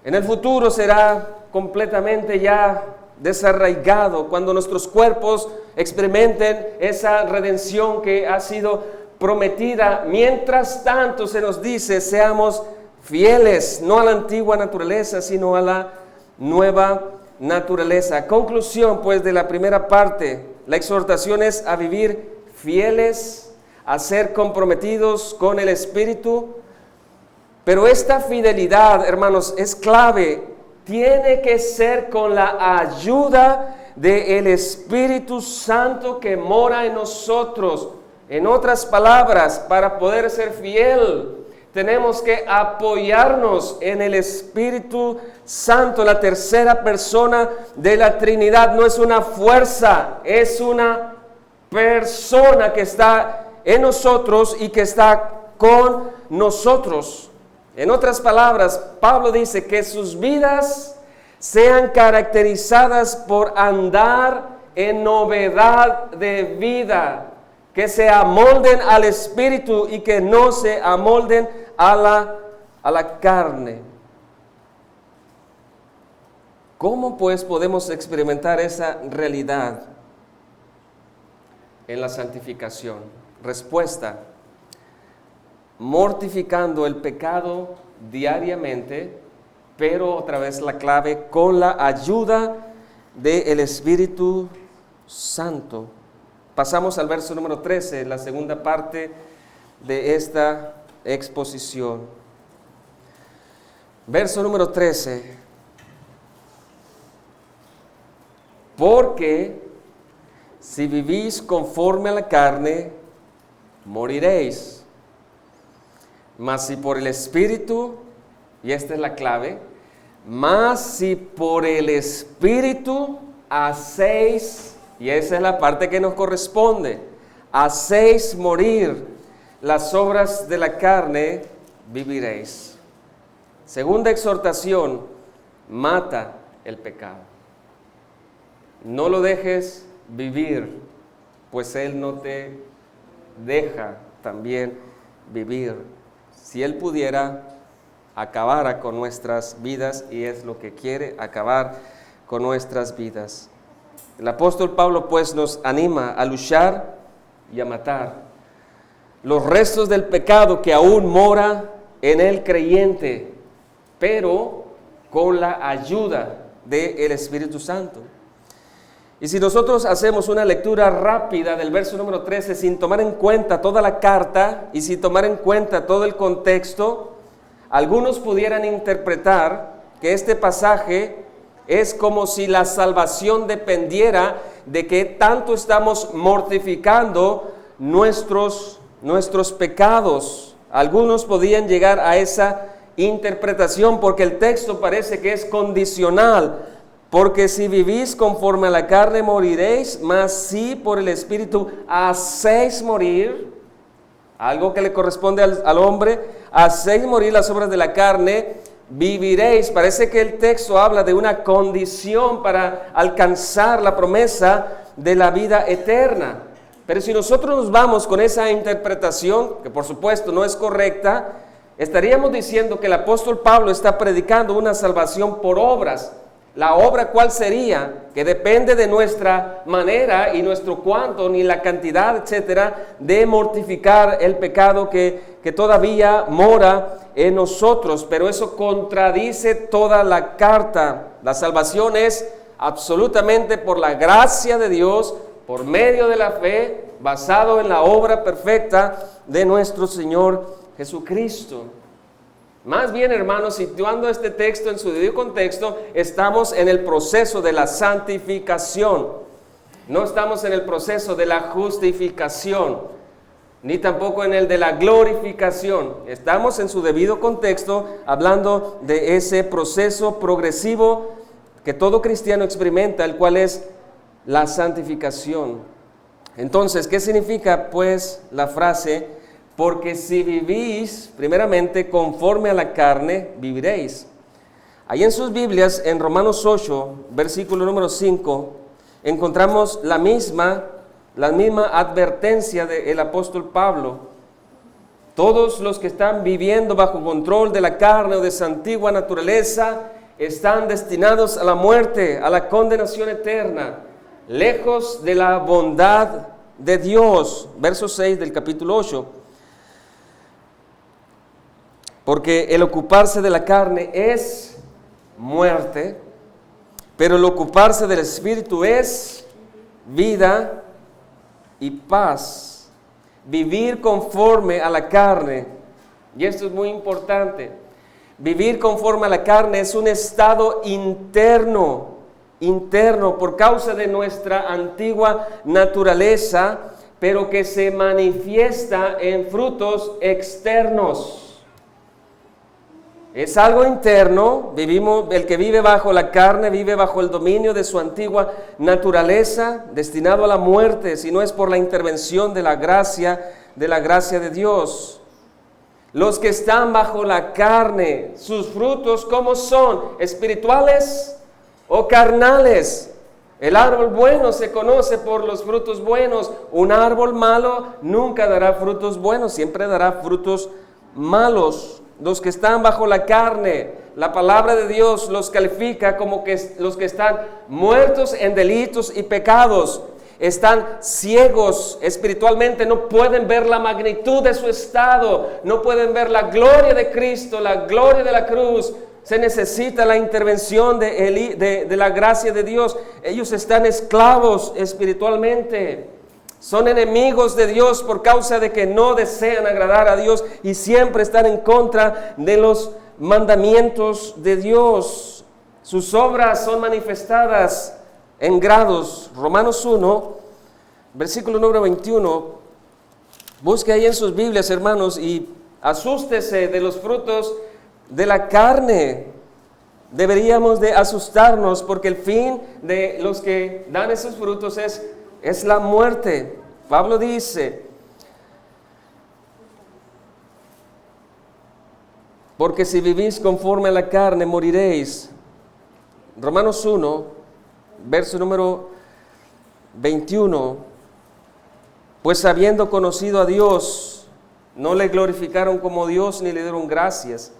en el futuro será completamente ya desarraigado cuando nuestros cuerpos experimenten esa redención que ha sido prometida. Mientras tanto se nos dice, seamos fieles, no a la antigua naturaleza, sino a la nueva naturaleza. Conclusión pues de la primera parte, la exhortación es a vivir fieles, a ser comprometidos con el Espíritu, pero esta fidelidad, hermanos, es clave. Tiene que ser con la ayuda del Espíritu Santo que mora en nosotros. En otras palabras, para poder ser fiel, tenemos que apoyarnos en el Espíritu Santo. La tercera persona de la Trinidad no es una fuerza, es una persona que está en nosotros y que está con nosotros. En otras palabras, Pablo dice que sus vidas sean caracterizadas por andar en novedad de vida, que se amolden al Espíritu y que no se amolden a la carne. ¿Cómo pues podemos experimentar esa realidad en la santificación? Respuesta: mortificando el pecado diariamente, pero otra vez la clave, con la ayuda del Espíritu Santo. Pasamos al verso número 13, la segunda parte de esta exposición. Verso número 13. Porque si vivís conforme a la carne, moriréis. mas si por el Espíritu, y esta es la clave, mas si por el Espíritu hacéis, y esa es la parte que nos corresponde, hacéis morir las obras de la carne, viviréis. Segunda exhortación, mata el pecado. No lo dejes vivir, pues Él no te deja también vivir. Si Él pudiera, acabara con nuestras vidas, y es lo que quiere, acabar con nuestras vidas. El apóstol Pablo pues nos anima a luchar y a matar los restos del pecado que aún mora en el creyente, pero con la ayuda del Espíritu Santo. Y si nosotros hacemos una lectura rápida del verso número 13 sin tomar en cuenta toda la carta y sin tomar en cuenta todo el contexto, algunos pudieran interpretar que este pasaje es como si la salvación dependiera de que tanto estamos mortificando nuestros pecados. Algunos podían llegar a esa interpretación porque el texto parece que es condicional. Porque si vivís conforme a la carne moriréis, mas si por el Espíritu hacéis morir, algo que le corresponde al hombre, hacéis morir las obras de la carne, viviréis. Parece que el texto habla de una condición para alcanzar la promesa de la vida eterna. Pero si nosotros nos vamos con esa interpretación, que por supuesto no es correcta, estaríamos diciendo que el apóstol Pablo está predicando una salvación por obras. La obra, ¿cuál sería? Que depende de nuestra manera y nuestro cuánto, ni la cantidad, etcétera, de mortificar el pecado que todavía mora en nosotros. Pero eso contradice toda la carta. La salvación es absolutamente por la gracia de Dios, por medio de la fe, basado en la obra perfecta de nuestro Señor Jesucristo. Más bien, hermanos, situando este texto en su debido contexto, estamos en el proceso de la santificación. No estamos en el proceso de la justificación, ni tampoco en el de la glorificación. Estamos en su debido contexto hablando de ese proceso progresivo que todo cristiano experimenta, el cual es la santificación. Entonces, ¿qué significa pues la frase? Porque si vivís, primeramente, conforme a la carne, viviréis. Ahí en sus Biblias, en Romanos 8, versículo número 5, encontramos la misma advertencia del apóstol Pablo. Todos los que están viviendo bajo control de la carne o de su antigua naturaleza están destinados a la muerte, a la condenación eterna, lejos de la bondad de Dios. Verso 6 del capítulo 8. Porque el ocuparse de la carne es muerte, pero el ocuparse del Espíritu es vida y paz. Vivir conforme a la carne, y esto es muy importante, vivir conforme a la carne es un estado interno por causa de nuestra antigua naturaleza, pero que se manifiesta en frutos externos. Es algo interno. El que vive bajo la carne vive bajo el dominio de su antigua naturaleza, destinado a la muerte, si no es por la intervención de la gracia de Dios. Los que están bajo la carne, sus frutos, ¿cómo son? ¿Espirituales o carnales? El árbol bueno se conoce por los frutos buenos. Un árbol malo nunca dará frutos buenos, siempre dará frutos malos. Los que están bajo la carne, la palabra de Dios los califica como que los que están muertos en delitos y pecados, están ciegos espiritualmente, no pueden ver la magnitud de su estado, no pueden ver la gloria de Cristo, la gloria de la cruz. Se necesita la intervención de la gracia de Dios. Ellos están esclavos espiritualmente. Son enemigos de Dios por causa de que no desean agradar a Dios y siempre están en contra de los mandamientos de Dios. Sus obras son manifestadas en grados. Romanos 1, versículo número 21. Busque ahí en sus Biblias, hermanos, y Asústese de los frutos de la carne. Deberíamos de asustarnos porque el fin de los que dan esos frutos es la muerte. Pablo dice, porque si vivís conforme a la carne, moriréis. Romanos 1, verso número 21. Pues habiendo conocido a Dios, no le glorificaron como Dios ni le dieron gracias,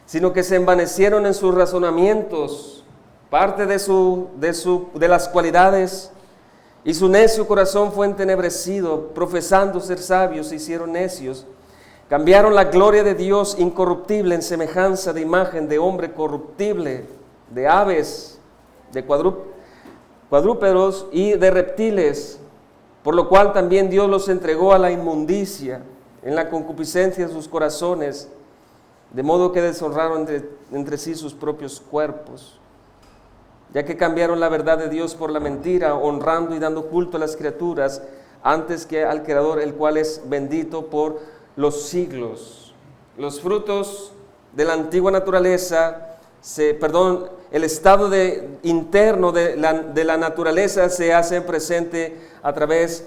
sino que se envanecieron en sus razonamientos, parte de las cualidades, y su necio corazón fue entenebrecido, profesando ser sabios, se hicieron necios. Cambiaron la gloria de Dios incorruptible en semejanza de imagen de hombre corruptible, de aves, de cuadrúpedos y de reptiles, por lo cual también Dios los entregó a la inmundicia en la concupiscencia de sus corazones, de modo que deshonraron entre sí sus propios cuerpos, ya que cambiaron la verdad de Dios por la mentira, honrando y dando culto a las criaturas antes que al Creador, el cual es bendito por los siglos. Los frutos de la antigua naturaleza, el estado interno de la naturaleza se hace presente a través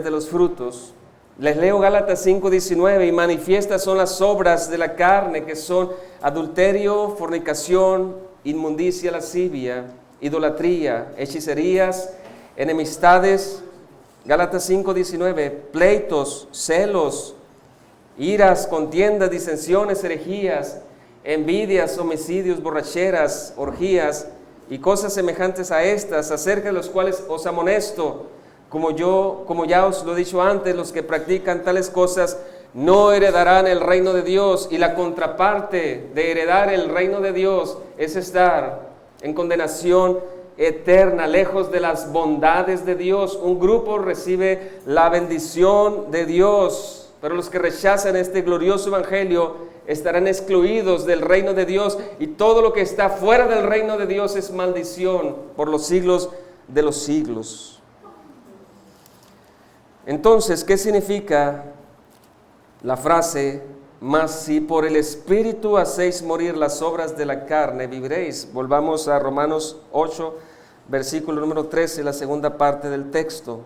de los frutos. Les leo Gálatas 5:19, y manifiestas son las obras de la carne, que son adulterio, fornicación, inmundicia, lascivia, idolatría, hechicerías, enemistades. Gálatas 5:19, pleitos, celos, iras, contiendas, disensiones, herejías, envidias, homicidios, borracheras, orgías y cosas semejantes a estas, acerca de los cuales os amonesto, como ya os lo he dicho antes, los que practican tales cosas no heredarán el reino de Dios. Y la contraparte de heredar el reino de Dios es estar en condenación eterna, lejos de las bondades de Dios. Un grupo recibe la bendición de Dios, pero los que rechazan este glorioso evangelio estarán excluidos del reino de Dios, y todo lo que está fuera del reino de Dios es maldición por los siglos de los siglos. Entonces, ¿qué significa la frase, mas si por el Espíritu hacéis morir las obras de la carne, viviréis? Volvamos a Romanos 8, versículo número 13, la segunda parte del texto.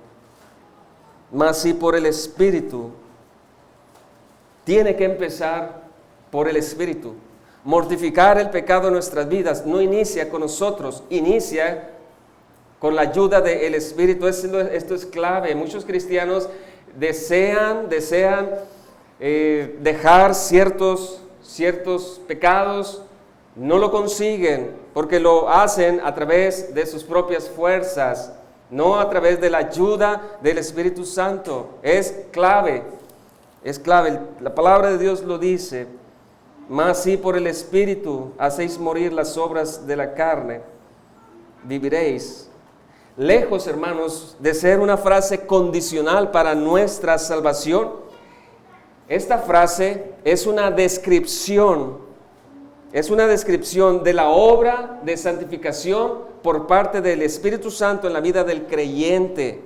Mas si por el Espíritu, tiene que empezar por el Espíritu. Mortificar el pecado en nuestras vidas no inicia con nosotros, inicia con la ayuda del Espíritu. Esto es clave. Muchos cristianos desean dejar ciertos pecados, no lo consiguen porque lo hacen a través de sus propias fuerzas, no a través de la ayuda del Espíritu Santo. Es clave. La palabra de Dios lo dice, mas si por el Espíritu hacéis morir las obras de la carne, viviréis. Lejos, hermanos, de ser una frase condicional para nuestra salvación, esta frase es una descripción de la obra de santificación por parte del Espíritu Santo en la vida del creyente.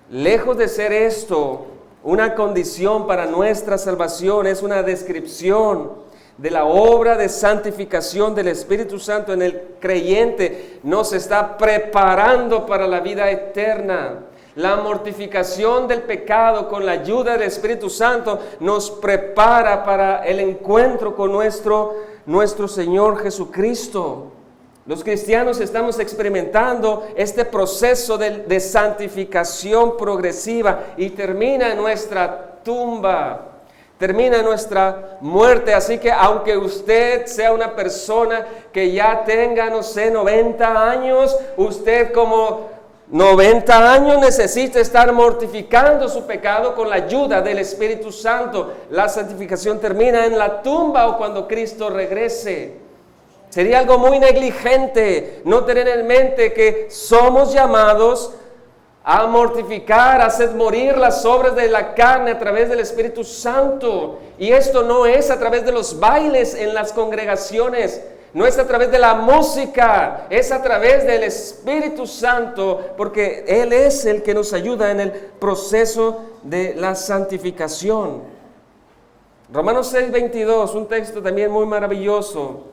Lejos de ser esto una condición para nuestra salvación, es una descripción de la obra de santificación del Espíritu Santo en el creyente. Nos está preparando para la vida eterna. La mortificación del pecado con la ayuda del Espíritu Santo nos prepara para el encuentro con nuestro Señor Jesucristo. Los cristianos estamos experimentando este proceso de santificación progresiva y termina en nuestra tumba. Termina nuestra muerte. Así que aunque usted sea una persona que ya tenga, 90 años, usted como 90 años necesita estar mortificando su pecado con la ayuda del Espíritu Santo. La santificación termina en la tumba o cuando Cristo regrese. Sería algo muy negligente no tener en mente que somos llamados a mortificar, a hacer morir las obras de la carne a través del Espíritu Santo. Y esto no es a través de los bailes en las congregaciones, no es a través de la música, es a través del Espíritu Santo, porque Él es el que nos ayuda en el proceso de la santificación. Romanos 6:22, un texto también muy maravilloso.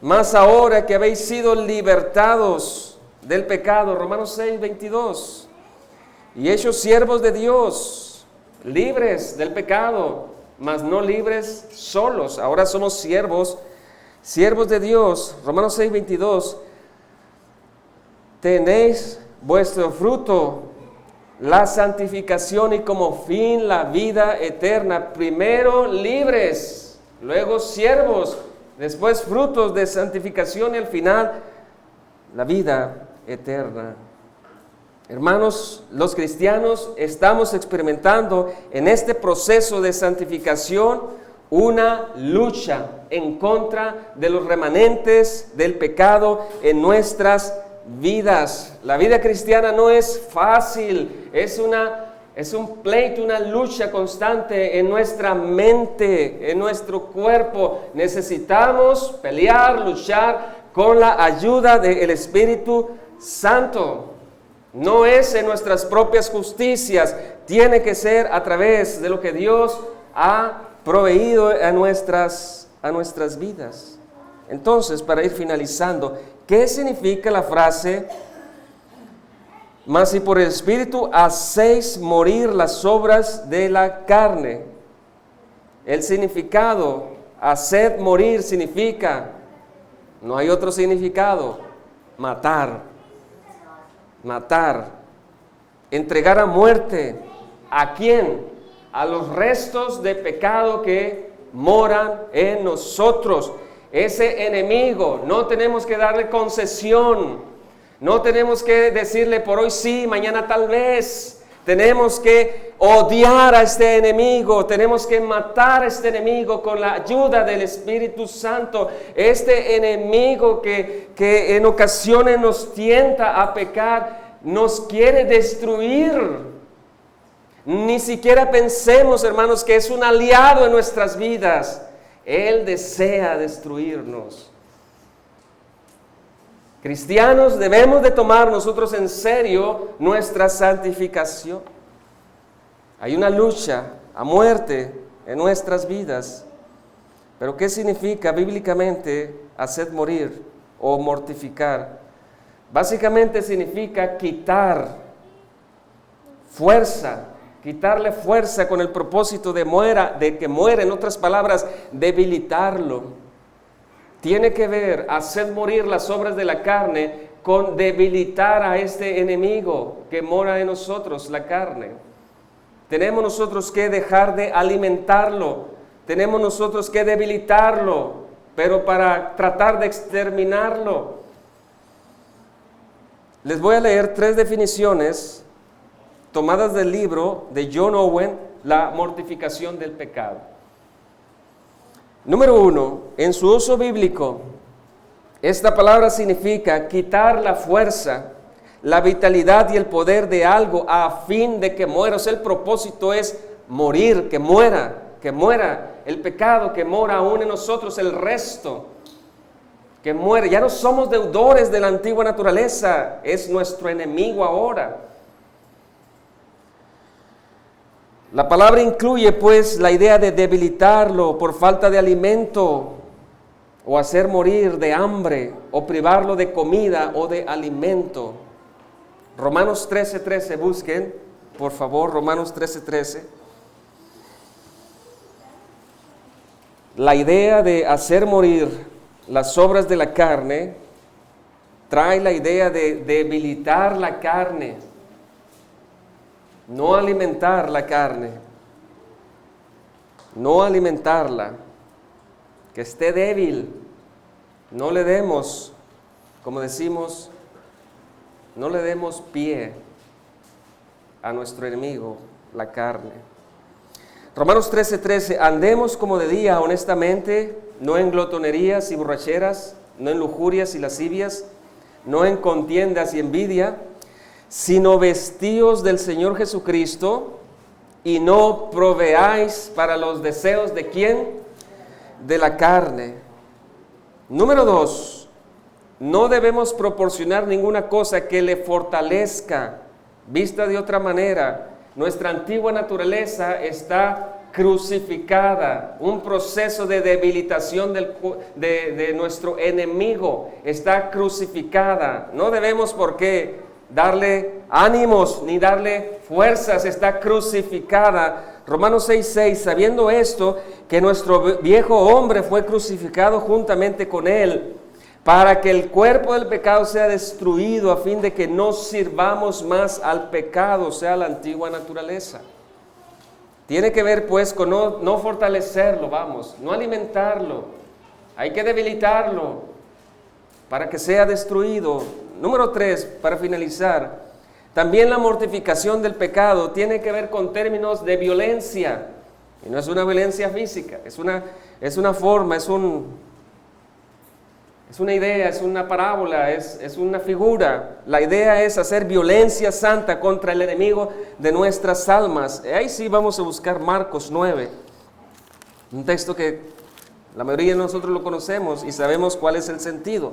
Más ahora que habéis sido libertados del pecado, Romanos 6:22, y hechos siervos de Dios, libres del pecado, mas no libres solos. Ahora somos siervos de Dios. Romanos 6:22, tenéis vuestro fruto la santificación y como fin la vida eterna. Primero libres, luego siervos, después frutos de santificación y al final la vida eterna. Hermanos, los cristianos estamos experimentando en este proceso de santificación una lucha en contra de los remanentes del pecado en nuestras vidas. La vida cristiana no es fácil, es un pleito, una lucha constante en nuestra mente, en nuestro cuerpo. Necesitamos pelear, luchar con la ayuda del Espíritu Santo. No es en nuestras propias justicias, tiene que ser a través de lo que Dios ha proveído a nuestras vidas. Entonces, para ir finalizando, ¿qué significa la frase, mas si por el Espíritu hacéis morir las obras de la carne? El significado, haced morir, significa, no hay otro significado, matar, entregar a muerte. ¿A quién? A los restos de pecado que moran en nosotros. Ese enemigo, no tenemos que darle concesión, no tenemos que decirle por hoy sí, mañana tal vez. Tenemos que odiar a este enemigo, tenemos que matar a este enemigo con la ayuda del Espíritu Santo. Este enemigo que en ocasiones nos tienta a pecar, nos quiere destruir. Ni siquiera pensemos, hermanos, que es un aliado en nuestras vidas. Él desea destruirnos. Cristianos, debemos de tomar nosotros en serio nuestra santificación. Hay una lucha a muerte en nuestras vidas. Pero ¿qué significa bíblicamente hacer morir o mortificar? Básicamente significa quitar fuerza, quitarle fuerza con el propósito de que muera, en otras palabras, debilitarlo. Tiene que ver hacer morir las obras de la carne con debilitar a este enemigo que mora en nosotros, la carne. Tenemos nosotros que dejar de alimentarlo, tenemos nosotros que debilitarlo, pero para tratar de exterminarlo. Les voy a leer 3 definiciones tomadas del libro de John Owen, La mortificación del pecado. Número 1, en su uso bíblico, esta palabra significa quitar la fuerza, la vitalidad y el poder de algo a fin de que muera. O sea, el propósito es morir, que muera el pecado que mora aún en nosotros, el resto que muere. Ya no somos deudores de la antigua naturaleza, es nuestro enemigo ahora. La palabra incluye pues la idea de debilitarlo por falta de alimento o hacer morir de hambre o privarlo de comida o de alimento. Romanos 13:13, busquen, por favor, Romanos 13:13. La idea de hacer morir las obras de la carne trae la idea de debilitar la carne. No alimentar la carne, no alimentarla, que esté débil, no le demos, como decimos, no le demos pie a nuestro enemigo, la carne. Romanos 13:13, andemos como de día honestamente, no en glotonerías y borracheras, no en lujurias y lascivias, no en contiendas y envidia, sino vestíos del Señor Jesucristo y no proveáis para los deseos ¿de quién? De la carne. Número 2, no debemos proporcionar ninguna cosa que le fortalezca. Vista de otra manera, nuestra antigua naturaleza está crucificada, un proceso de debilitación de nuestro enemigo, está crucificada. No debemos por qué darle ánimos ni darle fuerzas, está crucificada. Romanos 6:6, sabiendo esto, que nuestro viejo hombre fue crucificado juntamente con él, para que el cuerpo del pecado sea destruido, a fin de que no sirvamos más al pecado, o sea, la antigua naturaleza. Tiene que ver pues con no fortalecerlo, no alimentarlo, hay que debilitarlo para que sea destruido. Número 3, para finalizar, también la mortificación del pecado tiene que ver con términos de violencia, y no es una violencia física, es una forma, es una idea, es una parábola, es una figura. La idea es hacer violencia santa contra el enemigo de nuestras almas. Ahí sí vamos a buscar Marcos 9, un texto que la mayoría de nosotros lo conocemos y sabemos cuál es el sentido.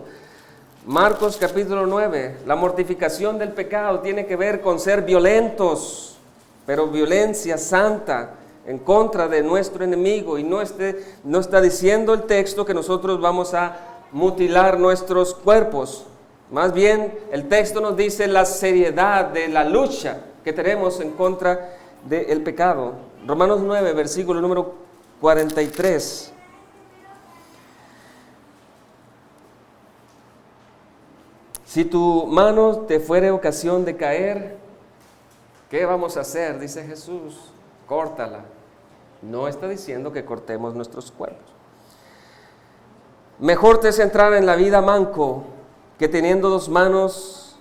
Marcos capítulo 9, la mortificación del pecado tiene que ver con ser violentos, pero violencia santa en contra de nuestro enemigo. Y no está diciendo el texto que nosotros vamos a mutilar nuestros cuerpos. Más bien, el texto nos dice la seriedad de la lucha que tenemos en contra del pecado. Romanos 9, versículo número 43. Si tu mano te fuere ocasión de caer, ¿qué vamos a hacer? Dice Jesús, córtala. No está diciendo que cortemos nuestros cuerpos. Mejor te es entrar en la vida manco que teniendo 2 manos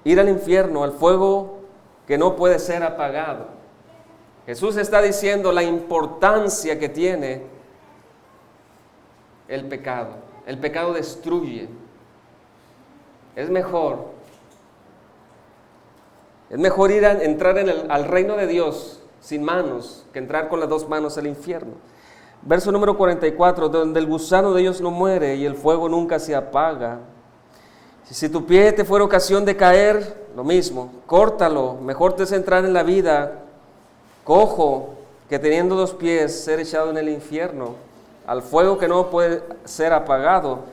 ir al infierno, al fuego que no puede ser apagado. Jesús está diciendo la importancia que tiene el pecado. El pecado destruye. Es mejor entrar al reino de Dios sin manos que entrar con las 2 manos al infierno. Verso número 44, donde el gusano de ellos no muere y el fuego nunca se apaga. Si tu pie te fuera ocasión de caer, lo mismo, córtalo. Mejor te es entrar en la vida cojo que teniendo 2 pies ser echado en el infierno, al fuego que no puede ser apagado,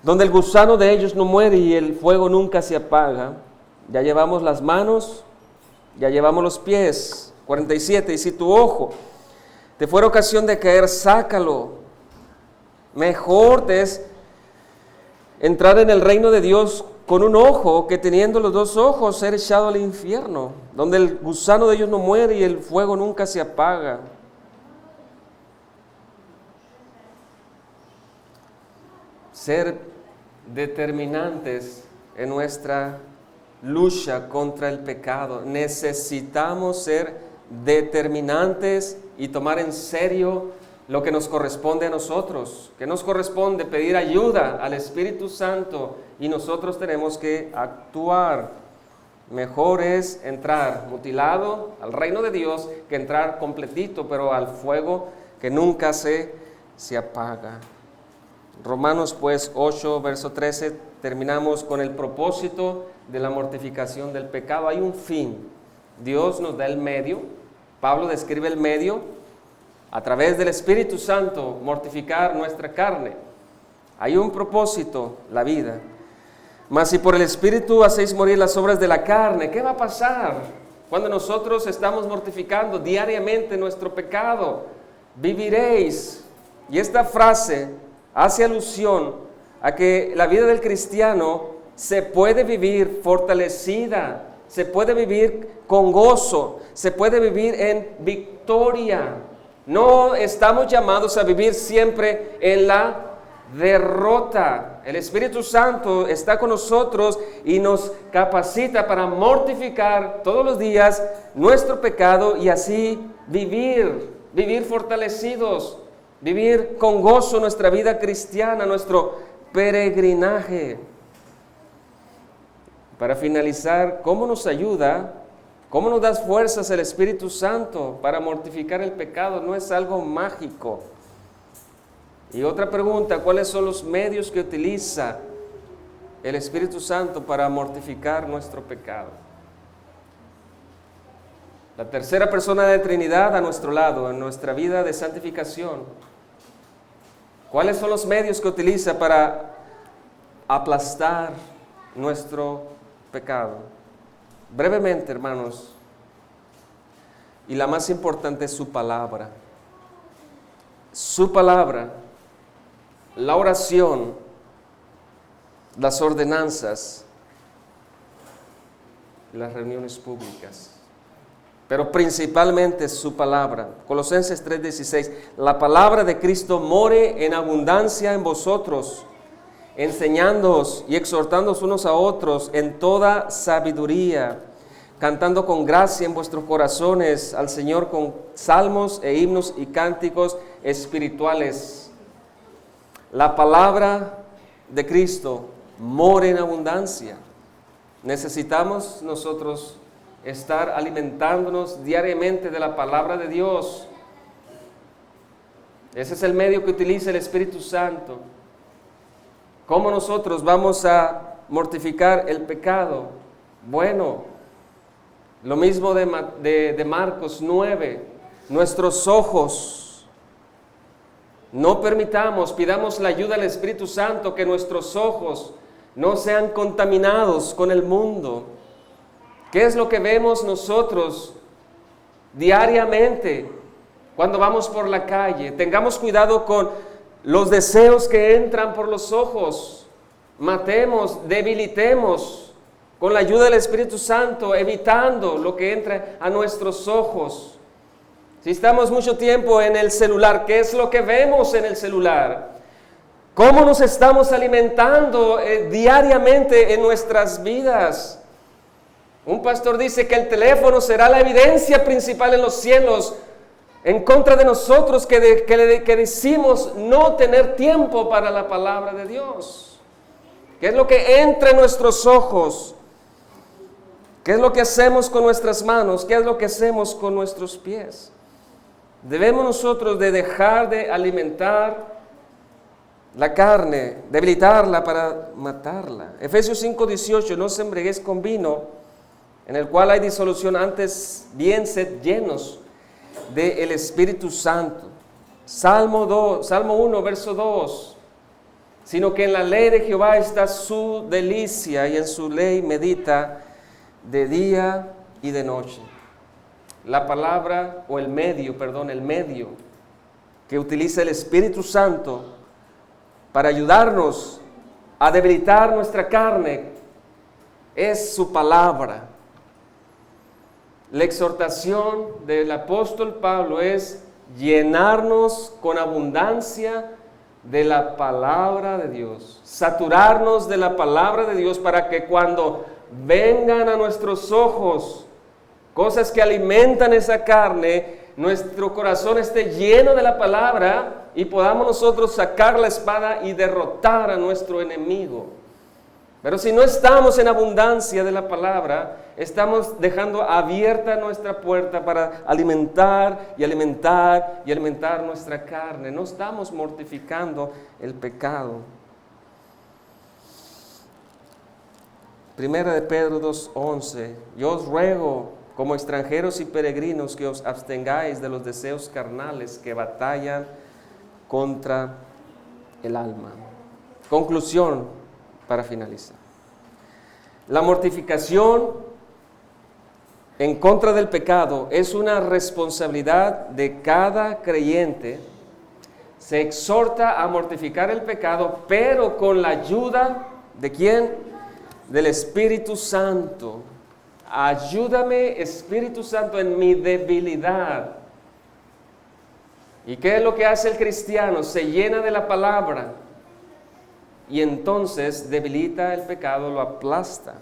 donde el gusano de ellos no muere y el fuego nunca se apaga. Ya llevamos las manos, ya llevamos los pies. 47, y si tu ojo te fuera ocasión de caer, sácalo. Mejor te es entrar en el reino de Dios con un ojo que teniendo los 2 ojos ser echado al infierno, donde el gusano de ellos no muere y el fuego nunca se apaga. Ser determinantes en nuestra lucha contra el pecado. Necesitamos ser determinantes y tomar en serio lo que nos corresponde a nosotros, que nos corresponde pedir ayuda al Espíritu Santo y nosotros tenemos que actuar. Mejor es entrar mutilado al reino de Dios que entrar completito, pero al fuego que nunca se apaga. Romanos pues 8, verso 13, terminamos con el propósito de la mortificación del pecado. Hay un fin. Dios nos da el medio. Pablo describe el medio a través del Espíritu Santo, mortificar nuestra carne. Hay un propósito, la vida. Mas si por el Espíritu hacéis morir las obras de la carne, ¿qué va a pasar cuando nosotros estamos mortificando diariamente nuestro pecado? Viviréis. Y esta frase hace alusión a que la vida del cristiano se puede vivir fortalecida, se puede vivir con gozo, se puede vivir en victoria. No estamos llamados a vivir siempre en la derrota. El Espíritu Santo está con nosotros y nos capacita para mortificar todos los días nuestro pecado y así vivir fortalecidos, vivir con gozo nuestra vida cristiana, nuestro peregrinaje. Para finalizar, ¿cómo nos ayuda? ¿Cómo nos das fuerzas el Espíritu Santo para mortificar el pecado? No es algo mágico. Y otra pregunta, ¿cuáles son los medios que utiliza el Espíritu Santo para mortificar nuestro pecado? la tercera persona de Trinidad a nuestro lado, en nuestra vida de santificación. ¿Cuáles son los medios que utiliza para aplastar nuestro pecado? Brevemente, hermanos, y la más importante es su palabra. Su palabra, la oración, las ordenanzas, las reuniones públicas, pero principalmente su palabra. Colosenses 3:16, la palabra de Cristo more en abundancia en vosotros, enseñándoos y exhortándoos unos a otros en toda sabiduría, cantando con gracia en vuestros corazones al Señor con salmos e himnos y cánticos espirituales. La palabra de Cristo mora en abundancia. Necesitamos nosotros estar alimentándonos diariamente de la palabra de Dios. Ese es el medio que utiliza el Espíritu Santo. ¿Cómo nosotros vamos a mortificar el pecado? Bueno, lo mismo de Marcos 9, nuestros ojos. No permitamos, pidamos la ayuda del Espíritu Santo, que nuestros ojos no sean contaminados con el mundo. ¿Qué es lo que vemos nosotros diariamente cuando vamos por la calle? Tengamos cuidado con los deseos que entran por los ojos. Matemos, debilitemos con la ayuda del Espíritu Santo, evitando lo que entra a nuestros ojos. Si estamos mucho tiempo en el celular, ¿qué es lo que vemos en el celular? ¿Cómo nos estamos alimentando diariamente en nuestras vidas? Un pastor dice que el teléfono será la evidencia principal en los cielos en contra de nosotros que decimos no tener tiempo para la palabra de Dios. ¿Qué es lo que entra en nuestros ojos? ¿Qué es lo que hacemos con nuestras manos? ¿Qué es lo que hacemos con nuestros pies? Debemos nosotros de dejar de alimentar la carne, debilitarla para matarla. Efesios 5:18, no os embriaguéis con vino, en el cual hay disolución, antes bien sed llenos del Espíritu Santo. Salmo 1, verso 2, sino que en la ley de Jehová está su delicia, y en su ley medita de día y de noche. La palabra, o el medio que utiliza el Espíritu Santo para ayudarnos a debilitar nuestra carne es su palabra. La exhortación del apóstol Pablo es llenarnos con abundancia de la palabra de Dios, saturarnos de la palabra de Dios para que cuando vengan a nuestros ojos cosas que alimentan esa carne, nuestro corazón esté lleno de la palabra y podamos nosotros sacar la espada y derrotar a nuestro enemigo. Pero si no estamos en abundancia de la palabra, estamos dejando abierta nuestra puerta para alimentar nuestra carne. No estamos mortificando el pecado. Primera de Pedro 2:11, yo os ruego como extranjeros y peregrinos que os abstengáis de los deseos carnales que batallan contra el alma. Conclusión para finalizar. La mortificación en contra del pecado es una responsabilidad de cada creyente. Se exhorta a mortificar el pecado, pero con la ayuda ¿de quién? Del Espíritu Santo. Ayúdame, Espíritu Santo, en mi debilidad. ¿Y qué es lo que hace el cristiano? Se llena de la palabra y entonces debilita el pecado, lo aplasta.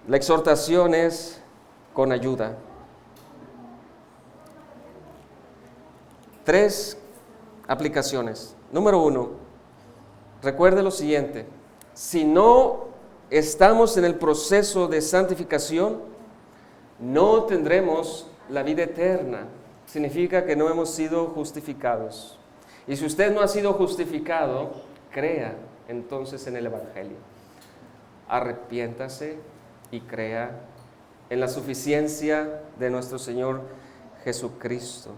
La exhortación es con ayuda. 3 aplicaciones. Número 1, recuerde lo siguiente: si no estamos en el proceso de santificación, no tendremos la vida eterna. Significa que no hemos sido justificados. Y si usted no ha sido justificado, crea entonces en el Evangelio. Arrepiéntase, y crea en la suficiencia de nuestro Señor Jesucristo.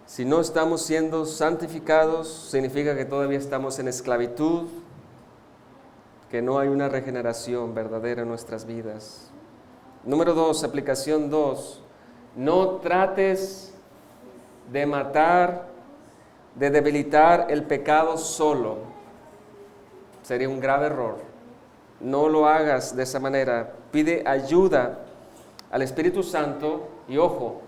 Si no estamos siendo santificados, significa que todavía estamos en esclavitud, que no hay una regeneración verdadera en nuestras vidas. Número 2, aplicación 2, no trates de matar, de debilitar el pecado solo. Sería un grave error. No lo hagas de esa manera. Pide ayuda al Espíritu Santo y ojo,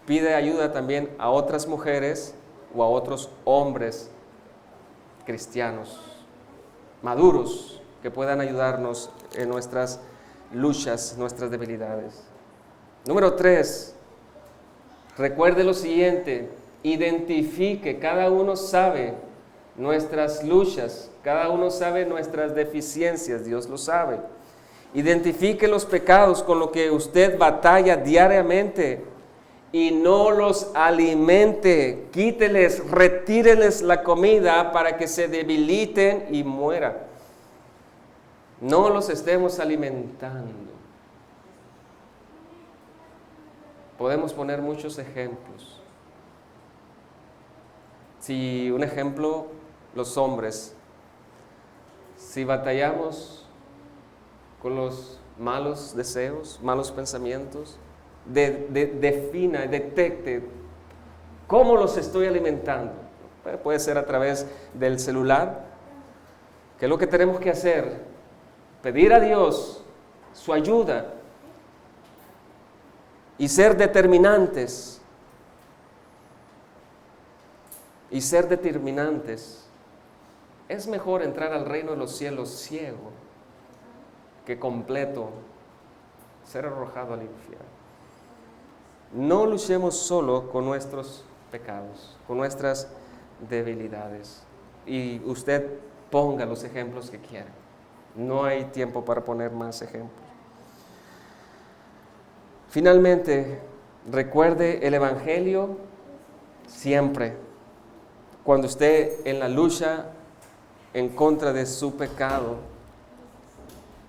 pide ayuda también a otras mujeres o a otros hombres cristianos, maduros, que puedan ayudarnos en nuestras luchas, nuestras debilidades. Número 3, recuerde lo siguiente, identifique, cada uno sabe nuestras luchas, cada uno sabe nuestras deficiencias, Dios lo sabe. Identifique los pecados con los que usted batalla diariamente y no los alimente, quíteles, retíreles la comida para que se debiliten y mueran. No los estemos alimentando. Podemos poner muchos ejemplos. Si un ejemplo, los hombres, si batallamos con los malos deseos, malos pensamientos, defina, detecte cómo los estoy alimentando. Puede ser a través del celular. ¿Qué es lo que tenemos que hacer? Pedir a Dios su ayuda y ser determinantes. Y ser determinantes. Es mejor entrar al reino de los cielos ciego que completo ser arrojado al infierno. No luchemos solo con nuestros pecados, con nuestras debilidades. Y usted ponga los ejemplos que quiera. No hay tiempo para poner más ejemplos. Finalmente, recuerde el Evangelio siempre. Cuando esté en la lucha en contra de su pecado,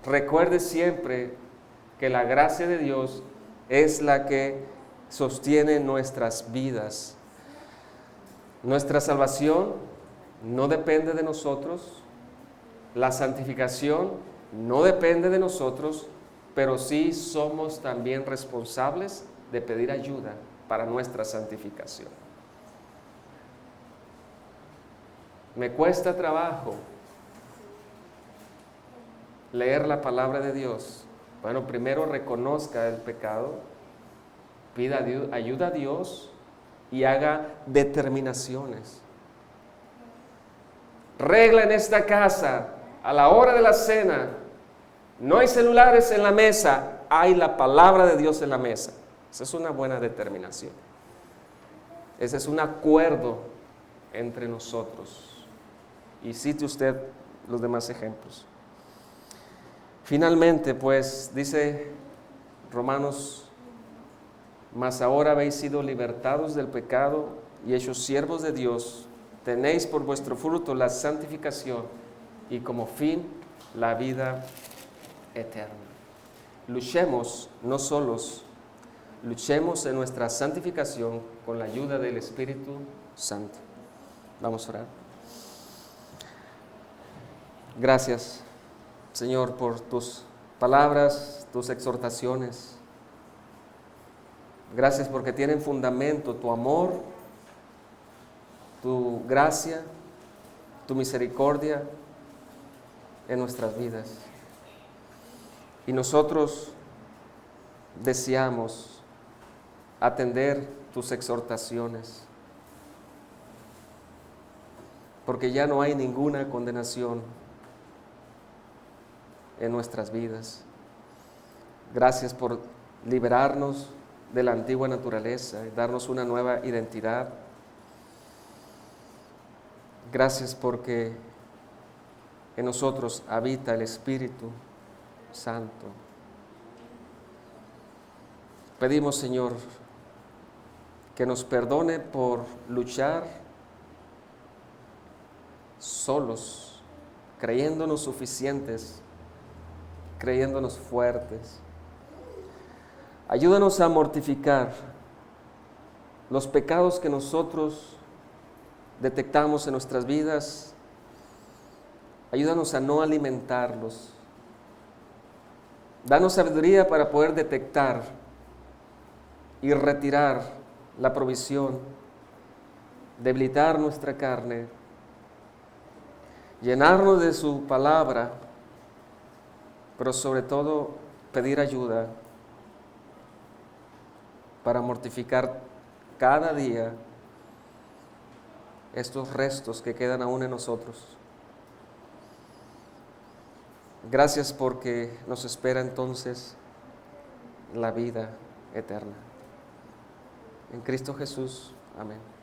recuerde siempre que la gracia de Dios es la que sostiene nuestras vidas. Nuestra salvación no depende de nosotros, la santificación no depende de nosotros, pero sí somos también responsables de pedir ayuda para nuestra santificación. Me cuesta trabajo leer la palabra de Dios. Bueno, primero reconozca el pecado, pida ayuda a Dios y haga determinaciones. Regla en esta casa, a la hora de la cena, no hay celulares en la mesa, hay la palabra de Dios en la mesa. Esa es una buena determinación. Ese es un acuerdo entre nosotros. Y cite usted los demás ejemplos. Finalmente, pues, dice Romanos, mas ahora habéis sido libertados del pecado y hechos siervos de Dios, tenéis por vuestro fruto la santificación y como fin la vida eterna. Luchemos, no solos, luchemos en nuestra santificación con la ayuda del Espíritu Santo. Vamos a orar. Gracias, Señor, por tus palabras, tus exhortaciones. Gracias porque tienen fundamento tu amor, tu gracia, tu misericordia en nuestras vidas. Y nosotros deseamos atender tus exhortaciones, porque ya no hay ninguna condenación en nuestras vidas. Gracias por liberarnos de la antigua naturaleza y darnos una nueva identidad. Gracias porque en nosotros habita el Espíritu Santo. Pedimos, Señor, que nos perdone por luchar solos creyéndonos suficientes, creyéndonos fuertes. Ayúdanos a mortificar los pecados que nosotros detectamos en nuestras vidas. Ayúdanos a no alimentarlos. Danos sabiduría para poder detectar y retirar la provisión, debilitar nuestra carne, llenarnos de su palabra, pero sobre todo pedir ayuda para mortificar cada día estos restos que quedan aún en nosotros. Gracias porque nos espera entonces la vida eterna. En Cristo Jesús. Amén.